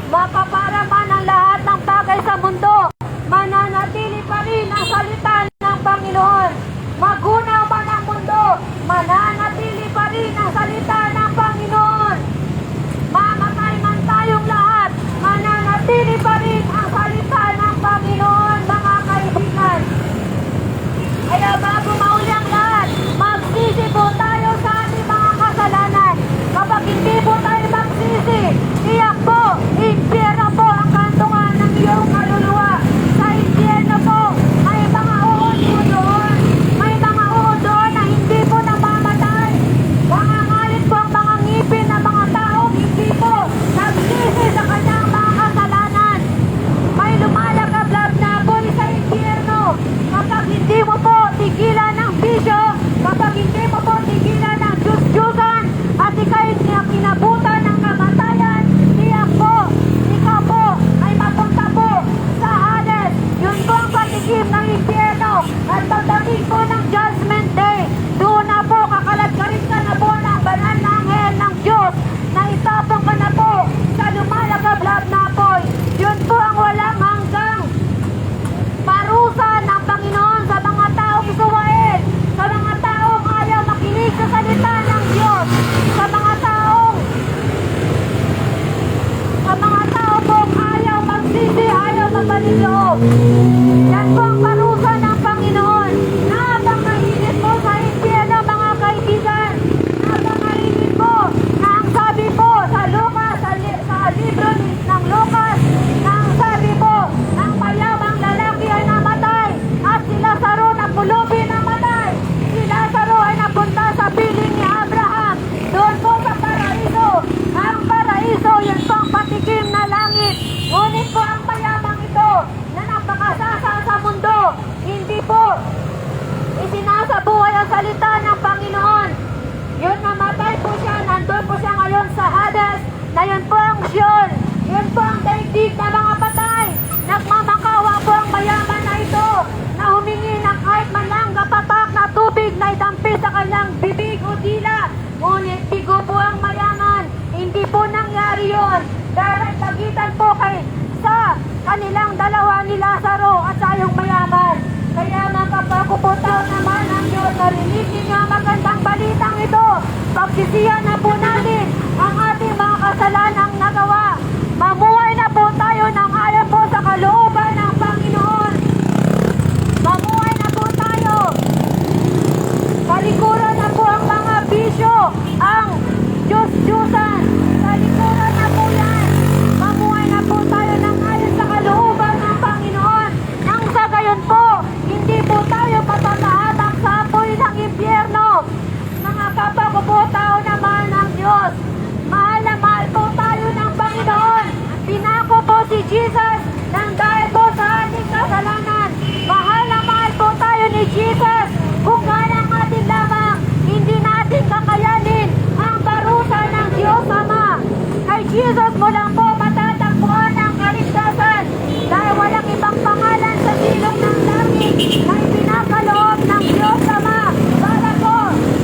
mapaparaman ang lahat ng bagay sa mundo, mananatili pa rin ang salita ng Panginoon. Magunaw man ang mundo, mananatili pa rin ang salita ng Panginoon. Mamatay man tayong lahat, mananatili pa rin ang salita ng Panginoon, mga kaibigan. Kaya bago mauli ang lahat, magsisi po tayo sa ating mga kasalanan. Kapag hindi po tayo magsisi, iyak po, impyerno po ang kantungan ng iyong kaluluwa. Sa impyerno po, may mga uod po doon. May mga uod doon na hindi po namamatay. Mangangalit po dahil nagitan po sa kanilang dalawa ni Lazaro at sa iyong mayaman. Kaya magkapagpuputaw naman ang Diyos, narinig nga magandang balitang ito. Pagsisihan na po natin ang ating mga kasalanang nagawa. Mamuhay na po tayo ng ayon po sa kalooban ng Panginoon. Mamuhay na po tayo. Talikuran na po ang mga bisyo, ang Diyos-Diyusan. Talikuran na po yan. Mamuhay na po tayo ng ayon sa kalooban ng Panginoon. Nang sa gayon po, hindi po tayo patatahatak sa apoy ng impyerno. Mga kapagpuputaw naman ng Diyos. Mahal na mahal po tayo ng Panginoon. Pinako po si Jesus nang dahil po sa ating kasalanan. Mahal na mahal po tayo ni Jesus. Kung ganang atin lamang, hindi natin kakayanin ang parusa ng Diyos Ama. Kay Jesus mo lang po matatagpuan ang kaligtasan. Dahil walang ibang pangalan sa silong ng langit na ipinakaloob ng Diyos Ama para po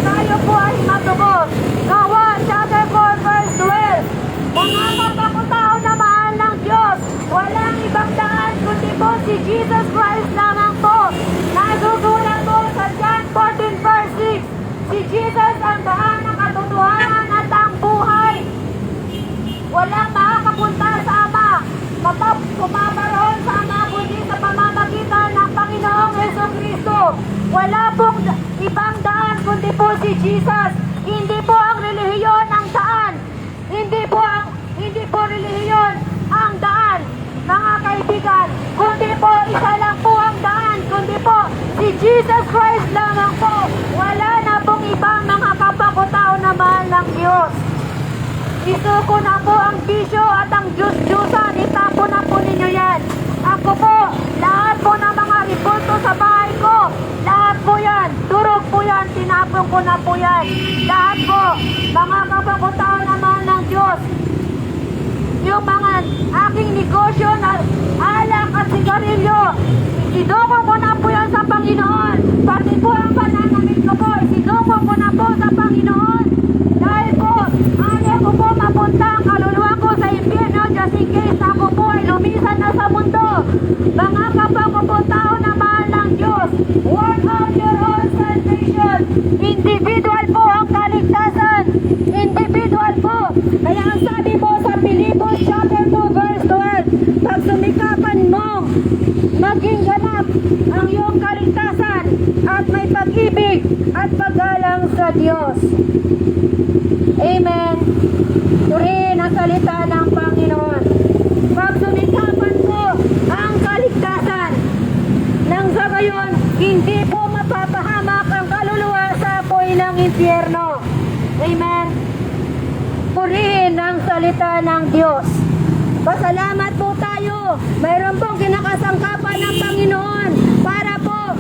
tayo po ay matubos. Gawa chapter 4 verse 12. Mga kapakutao na mahal ng Diyos, walang ibang daan kundi po si Jesus Christ lamang po. Nasusulat po sa John 14 verse 6. Si Jesus ang daan ng katotohanan at ang buhay. Walang makakapunta sa Ama, kumabaroon sa Ama kundi sa pamamagitan ng Panginoong Jesucristo. Wala pong ibang daan kundi po si Jesus. Hindi po ang relihiyon ang daan. Hindi po relihiyon ang daan, mga kaibigan. Kundi po isa lang po ang daan, kundi po si Jesus Christ lamang po. Wala na pong ibang mga kapakutao na mahal ng Diyos. Isuko na po ang bisyo at ang Diyos-Diyusan. Itapo na po ninyo yan. Ako po, lahat po ng mga ripulto sa bahay ko, lahat po yan, durog po yan, tinapon ko na po yan. Lahat po, mga kapakutao naman ng Diyos. Yung mga aking negosyo na alak at sigarilyo, isidoko ko na po yan sa Panginoon. Pati po ang pananamit ko po, isidoko ko na po sa Panginoon. Dahil po, ayaw ko po mapunta ang kaluluwa ko sa impyerno just in case ako po ay lumisan na sa mundo. Mga kapagpuputao na mahal ng Diyos, work out your own salvation. Individual po ang kaligtasan. Individual po. Kaya ang sabi po sa Pilipos chapter 2 verse 12, pag sumikapan mo, maging ganap ang iyong kaligtasan at may pag-ibig at paggalang sa Diyos. Amen. Purihin ang salita ng Panginoon. Pagsumikapan po ang kaligtasan. Nang sa gayon, hindi po mapapahamak ang kaluluwa sa apoy ng impyerno. Amen. Purihin ang salita ng Diyos. Pasalamat po tayo. Mayroon pong kinakasangkapan ng Panginoon para po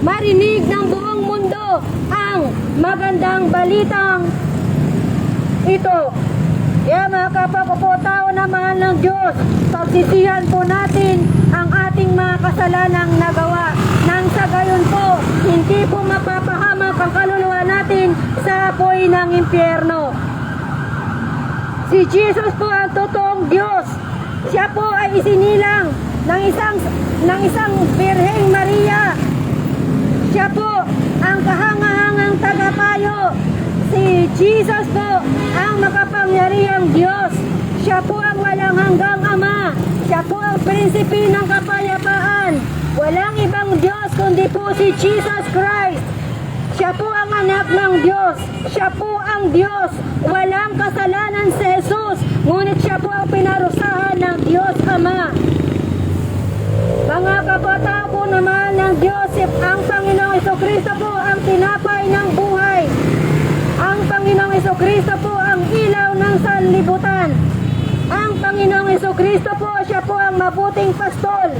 marinig ng buong mundo ang magandang balitang ito. Kaya mga kapagpuputao na mahal ng Diyos, pagsisihan po natin ang ating mga kasalanang nagawa. Nang sa gayon po, hindi po mapapahamak ang kaluluwa natin sa apoy ng impyerno. Si Jesus po ang totoong Diyos. Siya po ay isinilang ng isang Birheng Maria. Siya po ang kahangahangang tagapayo. Si Jesus po ang makapangyarihang Diyos. Siya po ang walang hanggang Ama. Siya po ang prinsipe ng kapayapaan. Walang ibang Diyos kundi po si Jesus Christ. Siya po ang anak ng Diyos. Siya po ang Diyos. Walang kasalanan si Jesus. Ngunit siya po ang pinarusahan ng Diyos Ama. Mga kabata po naman ng Diyos, ang Panginoong Jesucristo po ang tinapay ng buhay. Ang Panginoong Jesucristo po ang ilaw ng sanlibutan. Ang Panginoong Jesucristo po, siya po ang mabuting pastol.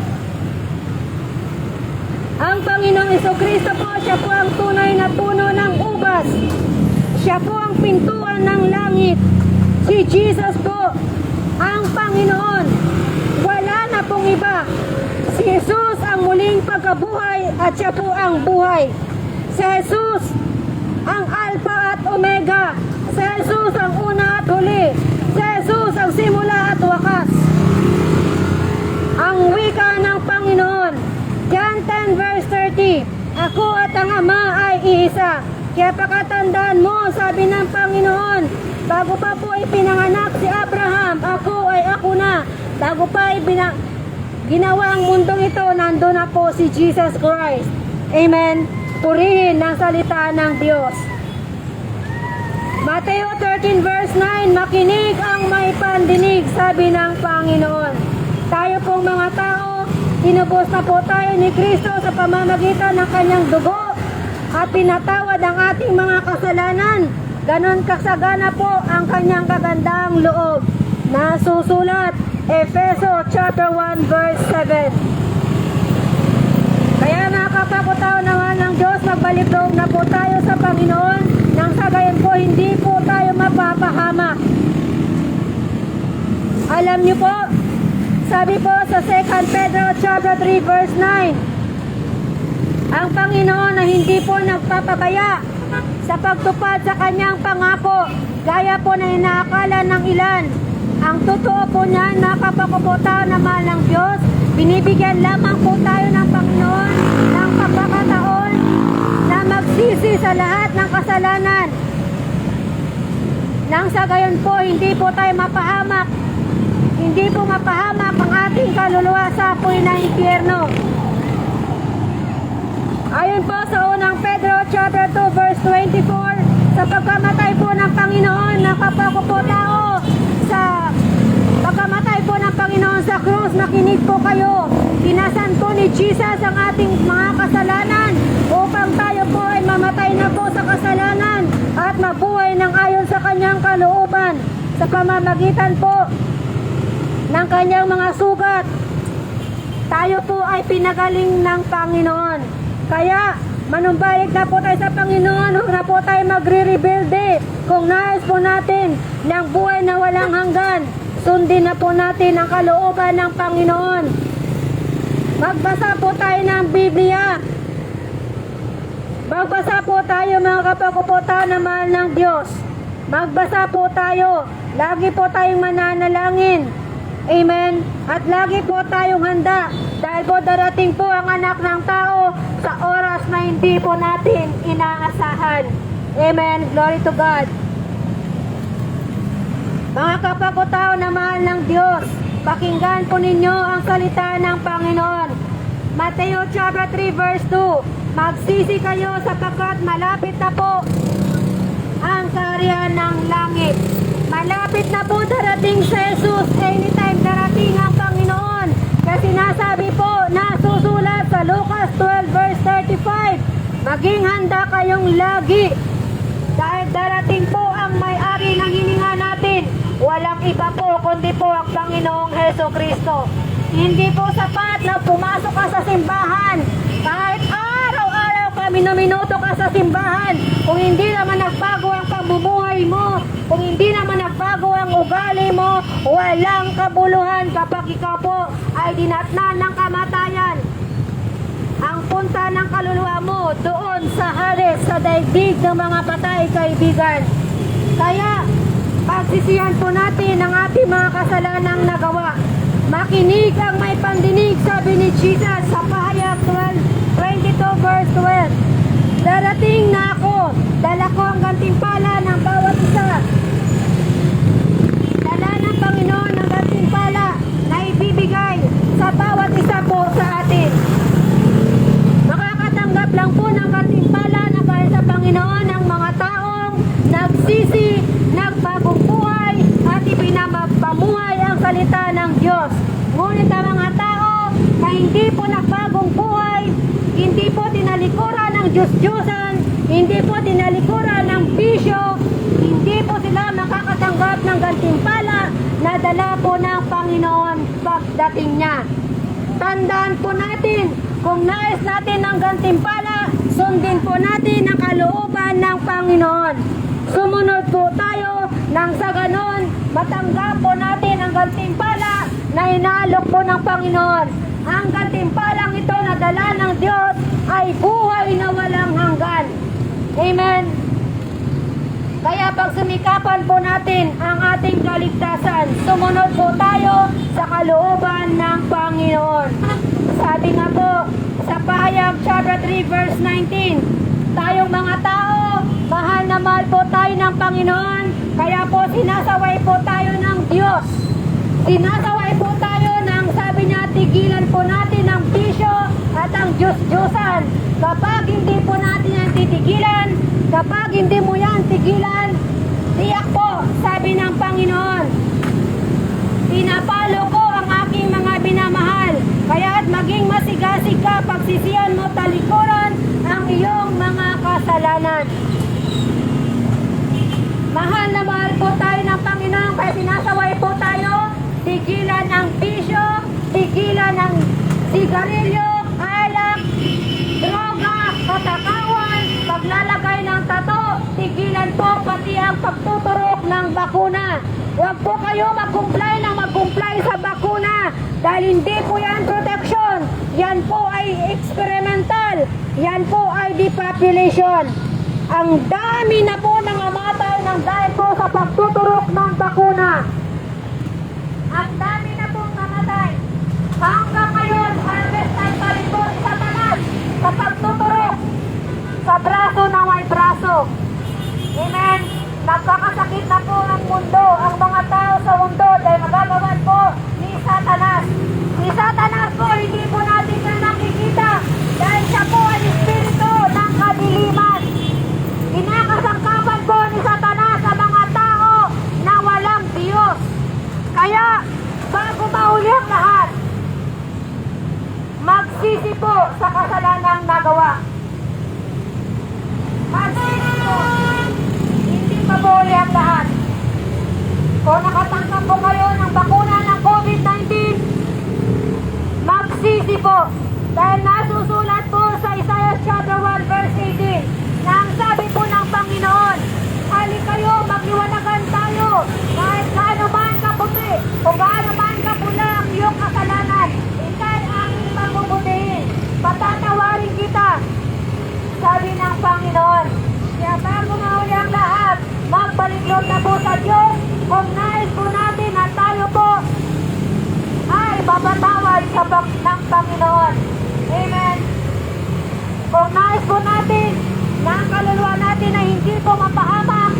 Ang Panginoong Jesucristo po, siya po ang tunay na puno ng ubas. Siya po ang pintuan ng langit. Si Jesus po, ang Panginoon. Wala na pong iba. Si Jesus ang muling pagkabuhay at siya po ang buhay. Si Jesus ang Alpha at Omega. Si Jesus ang una at huli. Si Jesus ang simula ang Ama ay iisa. Kaya pakatandaan mo, sabi ng Panginoon, bago pa po ipinanganak si Abraham, ako ay ako na. Bago pa ginawa ang mundong ito, nandun na po si Jesus Christ. Amen. Purihin ang salita ng Diyos. Mateo 13 verse 9, makinig ang may pandinig, sabi ng Panginoon. Tayo pong mga tao, tinubos na po tayo ni Kristo sa pamamagitan ng kanyang dugo at pinatawad ang ating mga kasalanan. Ganon kasagana po ang kanyang kagandang loob. Nasusulat, Efeso chapter 1 verse 7. Kaya mga kapakutao naman ng Diyos, magbalik loob na po tayo sa Panginoon nang sa gayon po hindi po tayo mapapahamak. Alam niyo po, sabi po sa 2 Pedro chapter 3 verse 9, ang Panginoon na hindi po nagpapabaya sa pagtupad sa kanyang pangako, gaya po na inaakala ng ilan. Ang totoo po niyan, nakapakuputaw na mahal ng Diyos, binibigyan lamang po tayo ng Panginoon ng pagkakataon na magsisi sa lahat ng kasalanan. Nang sa gayon po, hindi po tayo mapahamak. Hindi po mapahamak ang ating kaluluwa sa apoy ng impyerno. Ayon po sa unang Pedro chapter 2 verse 24, sa pagkamatay po ng Panginoon, nakapakuputaw sa pagkamatay po ng Panginoon sa krus, makinig po kayo. Tinasan po ni Jesus ang ating mga kasalanan upang tayo po ay mamatay na po sa kasalanan at mabuhay ng ayon sa kanyang kalooban sa pamamagitan po ng kanyang mga sugat. Tayo po ay pinagaling ng Panginoon. Kaya manumbalik na po tayo sa Panginoon, huwag na po tayo magre-rebuild kung nais po natin ng buhay na walang hanggan. Sundin na po natin ang kalooban ng Panginoon. Magbasa po tayo ng Biblia. Magbasa po tayo mga kapakupota na mahal ng Diyos. Magbasa po tayo. Lagi po tayong mananalangin. Amen. At lagi po tayong handa dahil po darating po ang anak ng tao sa oras na hindi po natin inaasahan. Amen. Glory to God. Mga kapakutao na mahal ng Diyos, pakinggan po ninyo ang salita ng Panginoon. Mateo chapter 3 verse 2, magsisi kayo sapagkat malapit na po ang kaharian ng langit. Malapit na po darating si Jesus. Anytime darating ang Panginoon. Kasi nasabi po, nasusulat sa Lucas 12 verse 35, maging handa kayong lagi. Dahil darating po ang may-ari ng hininga natin. Walang iba po kundi po ang Panginoong Heso Kristo. Hindi po sapat na pumasok ka sa simbahan. Kahit araw-araw ka, minuminuto ka sa simbahan. Kung hindi naman nagbago ang pamumuhay mo, kung hindi naman nagbago ang ugali mo, walang kabuluhan kapag ikaw po ay dinatnan ng kamatayan. Ang punta ng kaluluwa mo doon sa Hades, sa daigdig ng mga patay, kaibigan. Kaya, pagsisihan po natin ang ating mga kasalanang nagawa. Makinig ang may pandinig, sabi ni Jesus sa Pahayag 22 verse 12. Darating na ako, dala ko ang gantimpala ng bawat isa. Dala ng Panginoon ang gantimpala na ibibigay sa bawat isa po sa atin. Makakatanggap lang po ng gantimpala na galing sa Panginoon ang mga taong nagsisi, nagbagong buhay at ipinapamuhay ang salita ng Diyos. Ngunit ang mga tao na hindi po nagbagong buhay, hindi po tinalikuran ng Diyos-Diyosan, hindi po tinalikuran ng bisyo, hindi po sila makakatanggap ng gantimpala na dala po ng Panginoon pagdating niya. Tandaan po natin, kung nais natin ng gantimpala, sundin po natin ang kalooban ng Panginoon. Sumunod po tayo nang sa ganon, matanggap po natin ang gantimpala na inaalok po ng Panginoon. Ang gantimpalang ito na dala ng Diyos ay buhay na walang hanggan. Amen. Kaya pag pagsumikapan po natin ang ating kaligtasan. Sumunod po tayo sa kalooban ng Panginoon. Sabi nga po sa Pahayag chapter 3 verse 19, tayong mga tao, mahal na mahal po tayo ng Panginoon, kaya po sinasaway po tayo ng Diyos. Sinasaway po tayo ng, sabi niya, tigilan po natin ang bisyo at ang Diyos-Diyosan. Kapag hindi po natin yan titigilan, kapag hindi mo yan tigilan, tiyak po, sabi ng Panginoon, pinapalo ko ang aking mga binamahal, kaya't maging masigasig ka, pagsisiyan mo talikuran ang iyong mga kasalanan. Mahal na mahal po tayo ng Panginoon, kaya sinasaway po tayo, tigilan ang bisyo, tigilan ang sigarilyo, alak, droga, katakawan, paglalagay ng tato, tigilan po pati ang pagtuturok ng bakuna. Huwag po kayo mag-comply sa bakuna dahil hindi po yan protection. Yan po ay experimental. Yan po ay depopulation. Ang dami na po nangamatay ng dahil po sa pagtuturok ng bakuna. Ang dami na pong namatay. Hanggang ngayon, harvest time pa rin po sa tanas sa pagtuturok sa braso na may braso. Amen. Nagkakasakit na po ang mundo, ang mga tao sa mundo dahil magagawan po ni Satanas. Si Satanas po, hindi po natin na nakikita dahil siya po ay espiritu ng kadiliman. Kinakasangkapan po ni Satanas sa mga tao na walang Diyos. Kaya, bago mahuli ang lahat, magsisi po sa kasalanang nagawa. Magsisi po. Hindi mahuli ang lahat. Kung nakatanggap po kayo ng bakuna ng COVID-19, magsisi po. Dahil nasusulat po sa Isaiah chapter 1 verse 18 na ang sabi po ng Panginoon, hali kayo, magliwanagan tayo. Kahit gaano man kaputi, o gaano man kapula ang iyong kasalanan, ikay ang pagmumutihin. Patatawarin kita, sabi ng Panginoon. Kaya bago mahuli ang lahat, magbaliklod na po sa Diyos. Kung nais po natin na tayo po ay mapatawad sa ng Panginoon. Amen. Kung nais po natin na ang kaluluwa natin ay hindi po mapahamak,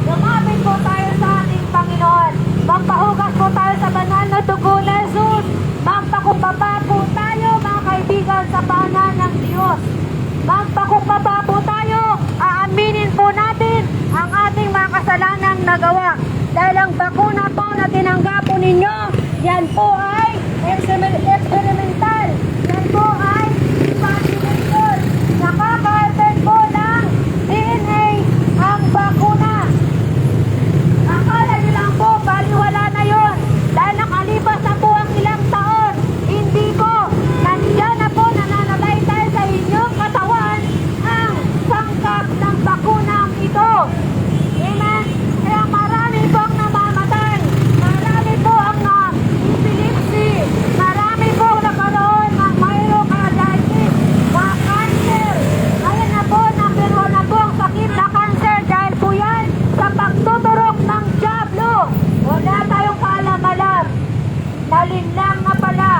lumapit po tayo sa ating Panginoon. Magpahugas po tayo sa banal na dugo ni Jesus. Magpakumbaba po tayo, mga kaibigan, sa banan ng Diyos. Magpakumbaba po tayo, aaminin po natin ang ating mga kasalanang nagawa. Dahil ang bakuna po na tinanggap po ninyo, yan po ay experimental. Yan po ay vaccination. Nakaka-attend po ng DNA ang bakuna. Akala nyo lang po, baliwala na yun. Dahil nakalipas na po ang ilang taon, hindi po. Nandiyan na po, nananabay tayo sa inyong katawan ang sangkap ng bakunang ito. Amen. Kaya marami pong namamatay. Marami po ang epilepsy. Marami po nagkaroon ng myocarditis, mga cancer. Ngayon na po, number 1 na po ang sakit na cancer dahil po yan sa pagtuturok ng dyablo. Wala tayong kaalam-alam. Nalinlang na pala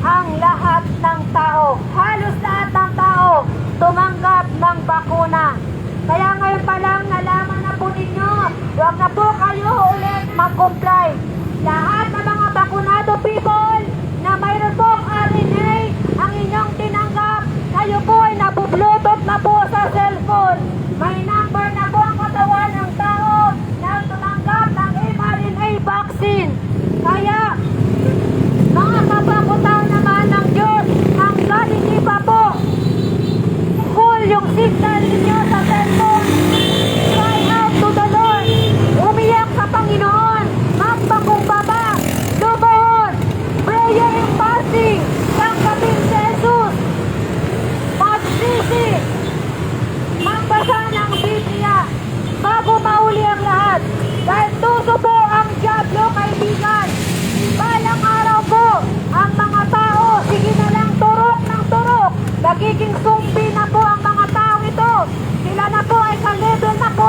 ang lahat ng tao. Halos lahat ng tao tumanggap ng bakuna. Kaya ngayon pa lang nalaman na po ninyo, huwag na po kayo ulit mag-comply. Lahat ng mga bakunado people na mayroon pong RNA ang inyong tinanggap, kayo po ay nabublutot na po sa cellphone. May number na po ang katawan ng tao na tumanggap ng mRNA vaccine. Kaya, mga kapakutaw naman ng Diyos, hanggang hindi pa po full yung signal ninyo sa cellphone, cry out to the Lord. Umiyak sa Panginoon, magpakumbaba, lumuhod, prayer and fasting, tangkapin si Jesus, magsisi, magbasa ng Biblia, bago mahuli ang lahat. Dahil tuso po ang dyablo, kaibigan. Balang araw po, ang mga tao, sige na lang turok ng turok. Nagiging sumpi na po ang mga tao ito. Sila na po ay kalibin na po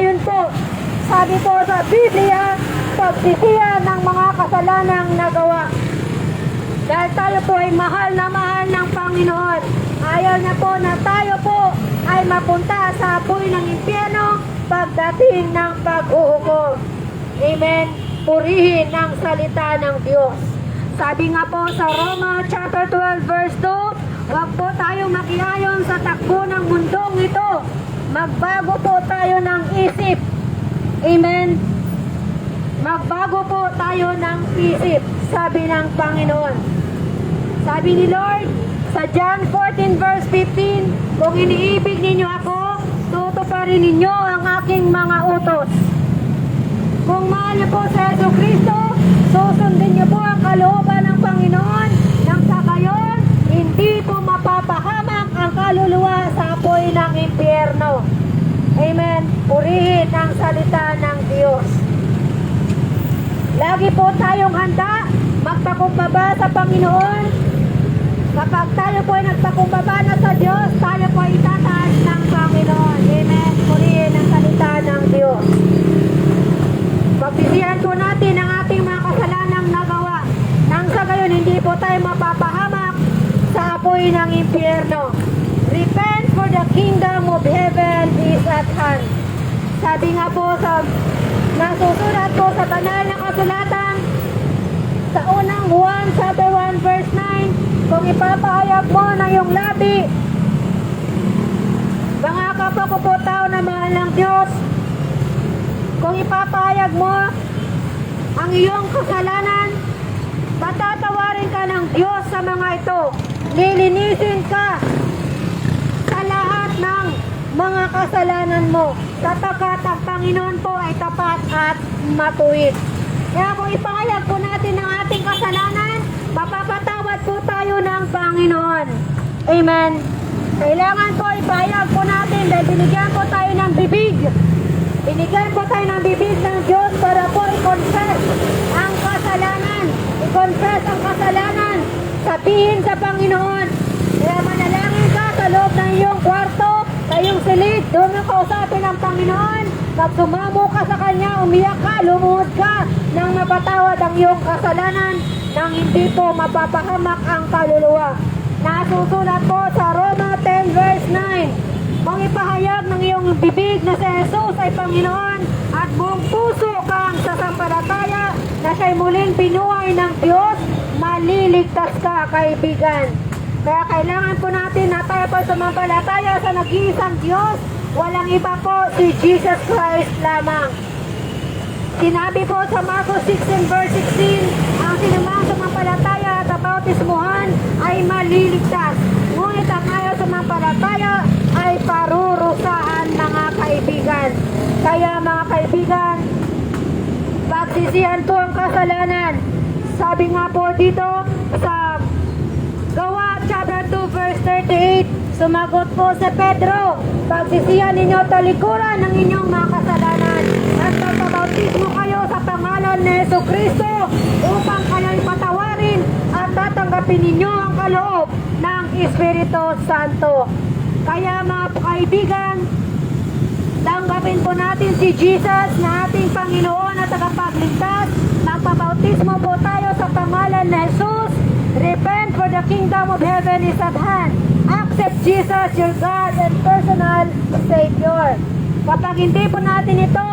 Ayon po, sabi po sa Biblia, pagsisihan ng mga kasalanang nagawa. Dahil tayo po ay mahal na mahal ng Panginoon. Ayaw niya po na tayo po ay mapunta sa apoy ng impyerno pagdating ng pag-uhukom. Amen. Purihin ang salita ng Diyos. Sabi nga po sa Roma chapter 12 verse 2, huwag po tayo makiayon sa takbo ng mundong ito. Magbago po tayo ng isip. Amen. Magbago po tayo ng isip, sabi ng Panginoon. Sabi ni Lord sa John 14 verse 15, kung iniibig ninyo ako, tutuparin ninyo ang aking mga utos. Kung mahal niyo po sa Jesucristo, susundin niyo po ang kalooban ng Panginoon nang sa gayon, hindi po mapapahamak ang kaluluwa sa apoy ng impyerno. Amen. Purihin ang salita ng Diyos. Lagi po tayong handa magpakumbaba sa Panginoon. Kapag tayo po ay nagpakumbaba na sa Diyos, tayo po ay itataas ng Panginoon. Amen. Purihin ang salita ng Diyos. Pagsisihan po natin ang ating mga kasalanang nagawa. Nang sa gayon, hindi po tayo mapapahamak sa apoy ng impyerno. Repent, for the kingdom of heaven is at hand. Sabi nga po sa nasusulat po sa banal na kasulatan sa unang Juan chapter 1 verse 9, kung ipapahayag mo ng iyong labi, mga kapwa ko po tao na mahal ng Diyos, kung ipapahayag mo ang iyong kasalanan, patatawarin ka ng Diyos sa mga ito. Lilinisin ka sa lahat ng mga kasalanan mo, sapagkat ang Panginoon po ay tapat at matuwid. Kaya kung ipahayag po natin ang ating kasalanan, mapapatawad po tayo ng Panginoon. Amen. Kailangan po ipahayag po natin dahil binigyan po tayo ng bibig. Binigyan po tayo ng bibig ng Diyos para po i-confess ang kasalanan. I-confess ang kasalanan. Sabihin sa Panginoon. Kaya manalangin ka sa loob ng iyong kwarto, sa iyong silid, doon mo kausapin ang Panginoon. Pag sumamo ka sa Kanya, umiyak ka, lumuhod ka, nang mapatawad ang iyong kasalanan, nang hindi po mapapahamak ang kaluluwa. Nasusulat po sa Roma 10 verse 9, kung ipahayag ng iyong bibig na si Jesus ay Panginoon at buong puso kang sasampalataya na siya'y muling binuhay ng Diyos, maliligtas ka, kaibigan. Kaya kailangan po natin na tayo po sumampalataya sa nag-iisang Diyos. Walang iba po, si Jesus Christ lamang. Sinabi po sa Marcos 16 verse 16, ang sinumang sumampalataya at bautismuhan ay maliligtas. Ngunit ang ayaw sumampalataya ay parurusahan, mga kaibigan. Kaya mga kaibigan, pagsisihan po ang kasalanan. Sabi nga po dito sa Gawa chapter 2 verse 38, sumagot po si Pedro, pagsisihan ninyo talikuran ng inyong mga kasalanan at magpabautismo kayo sa pangalan ni Jesucristo upang kayo'y patawarin at tatanggapin ninyo ang kaloob ng Espiritu Santo. Kaya mga kaibigan, tanggapin po natin si Jesus na ating Panginoon at tagapagligtas. Magpabautismo po tayo sa pangalan ni Jesus. Repent, for the kingdom of heaven is at hand. Accept Jesus, your God and personal Savior. Kapag hindi po natin ito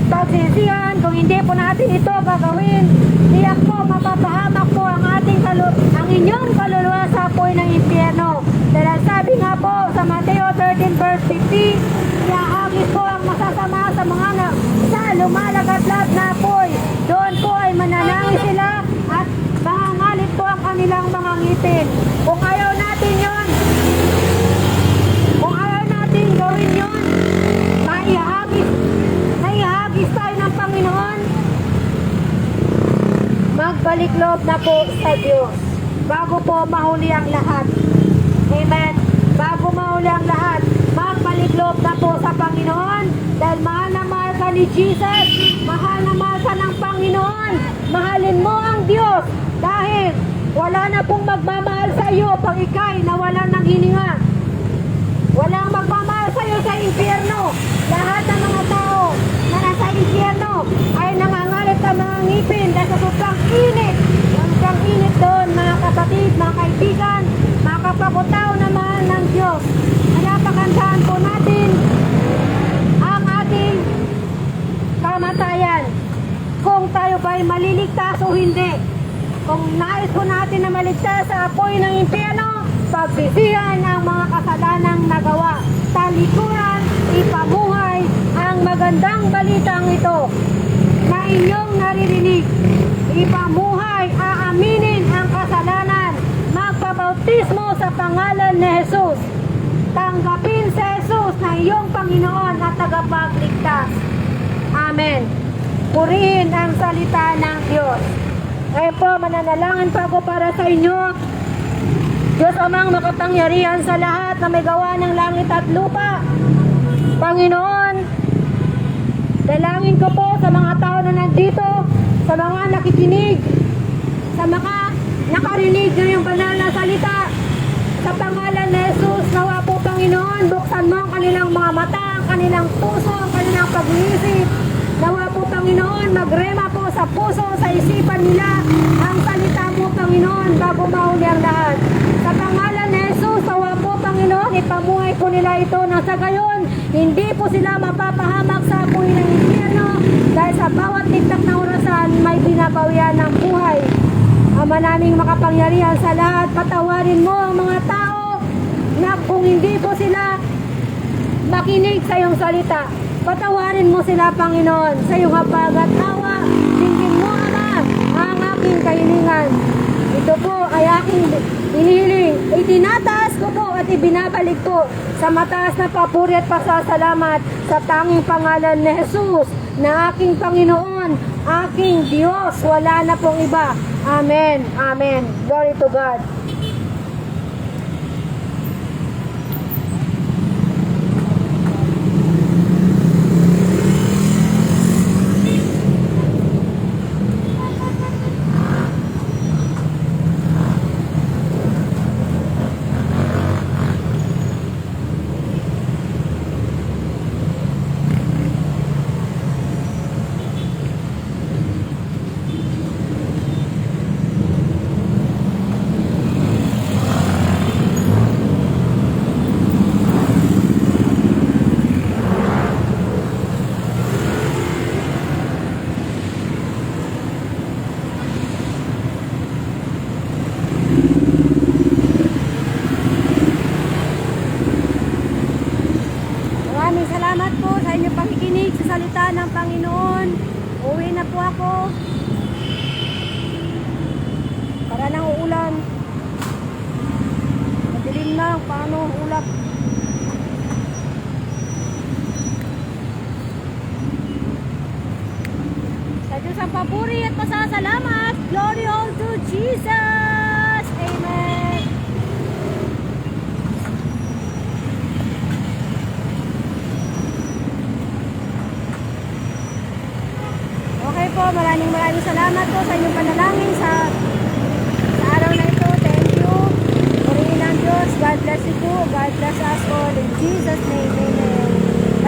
pagsisihan, kung hindi po natin ito gagawin, tiyak po mapapahamak po ang inyong kaluluwa sa apoy ng impyerno. Dahil sabi nga po sa Mateo 13 verse 50, iahagis po ang masasama sa mga sa lumalagat-lat na apoy. Doon po ay mananangis sila at mangangalit po ang kanilang mga ngipin. Kung ayaw natin yun, kung ayaw natin gawin yun, naihagis tayo ng Panginoon, magbalik loob na po sa Diyos bago po mahuli ang lahat. Amen. Bago mahuli ang lahat, magbalik loob na po sa Panginoon dahil mahal na mahal ka ni Jesus, mahal na mahal ka ng Panginoon. Mahalin mo ang Diyos dahil wala na pong magmamahal sa iyo pag ikay nawalan ng hininga. Walang magmamahal sa iyo sa impyerno. Lahat ng mga tao hindi. Kung nais po natin na maligtas sa apoy ng impyerno, pagsisihan ang mga kasalanang nagawa. Talikuran, ipamuhay ang magandang balitang ito na inyong naririnig. Ipamuhay, aaminin ang kasalanan, magpabautismo sa pangalan ni Jesus. Tanggapin si Jesus na iyong Panginoon at tagapagligtas. Amen. Purihin ang salita ng Diyos. Ngayon po, mananalangin pa ako para sa inyo. Diyos amang makapangyarihan sa lahat na may gawa ng langit at lupa. Panginoon, dalangin ko po sa mga tao na nandito, sa mga nakikinig, sa mga nakarinig ng iyong banal na salita. Sa pangalan ni Jesus, nawa po Panginoon, buksan mo ang kanilang mga mata, ang kanilang puso, ang kanilang pag-iisip. Nawa po Panginoon, magrema po sa puso, sa isipan nila ang salita mo Panginoon bago mahuli ang lahat. Sa pangalan ni Jesus, nawa po Panginoon, ipamuhay po nila ito na sa gayon, hindi po sila mapapahamak sa apoy ng impyerno dahil sa bawat tiktak na orasan may binabawian ng buhay. Ama naming makapangyarihan sa lahat, patawarin mo ang mga tao na kung hindi po sila makinig sa iyong salita. Patawarin mo sila, Panginoon, sa iyong hapag at awa. Dinggin mo, Ama, ang aking kahilingan. Ito po ay aking inihiling. Itinataas ko po at ibinabalik po sa mataas na papuri at pasasalamat sa tanging pangalan ni Jesus na aking Panginoon, aking Diyos. Wala na pong iba. Amen. Amen. Glory to God. Maraming salamat po sa inyong pakikinig sa salita ng Panginoon. Uwi na po ako. Para nang uulan. Madilim na. Paano ulap? Sa Diyos ang papuri at pasasalamat. Glory all to Jesus. Amen. Okay po, maraming salamat po sa inyong panalangin sa araw na ito. Thank you. Purihin ang Diyos. God bless you po. God bless us all. In Jesus' name, amen.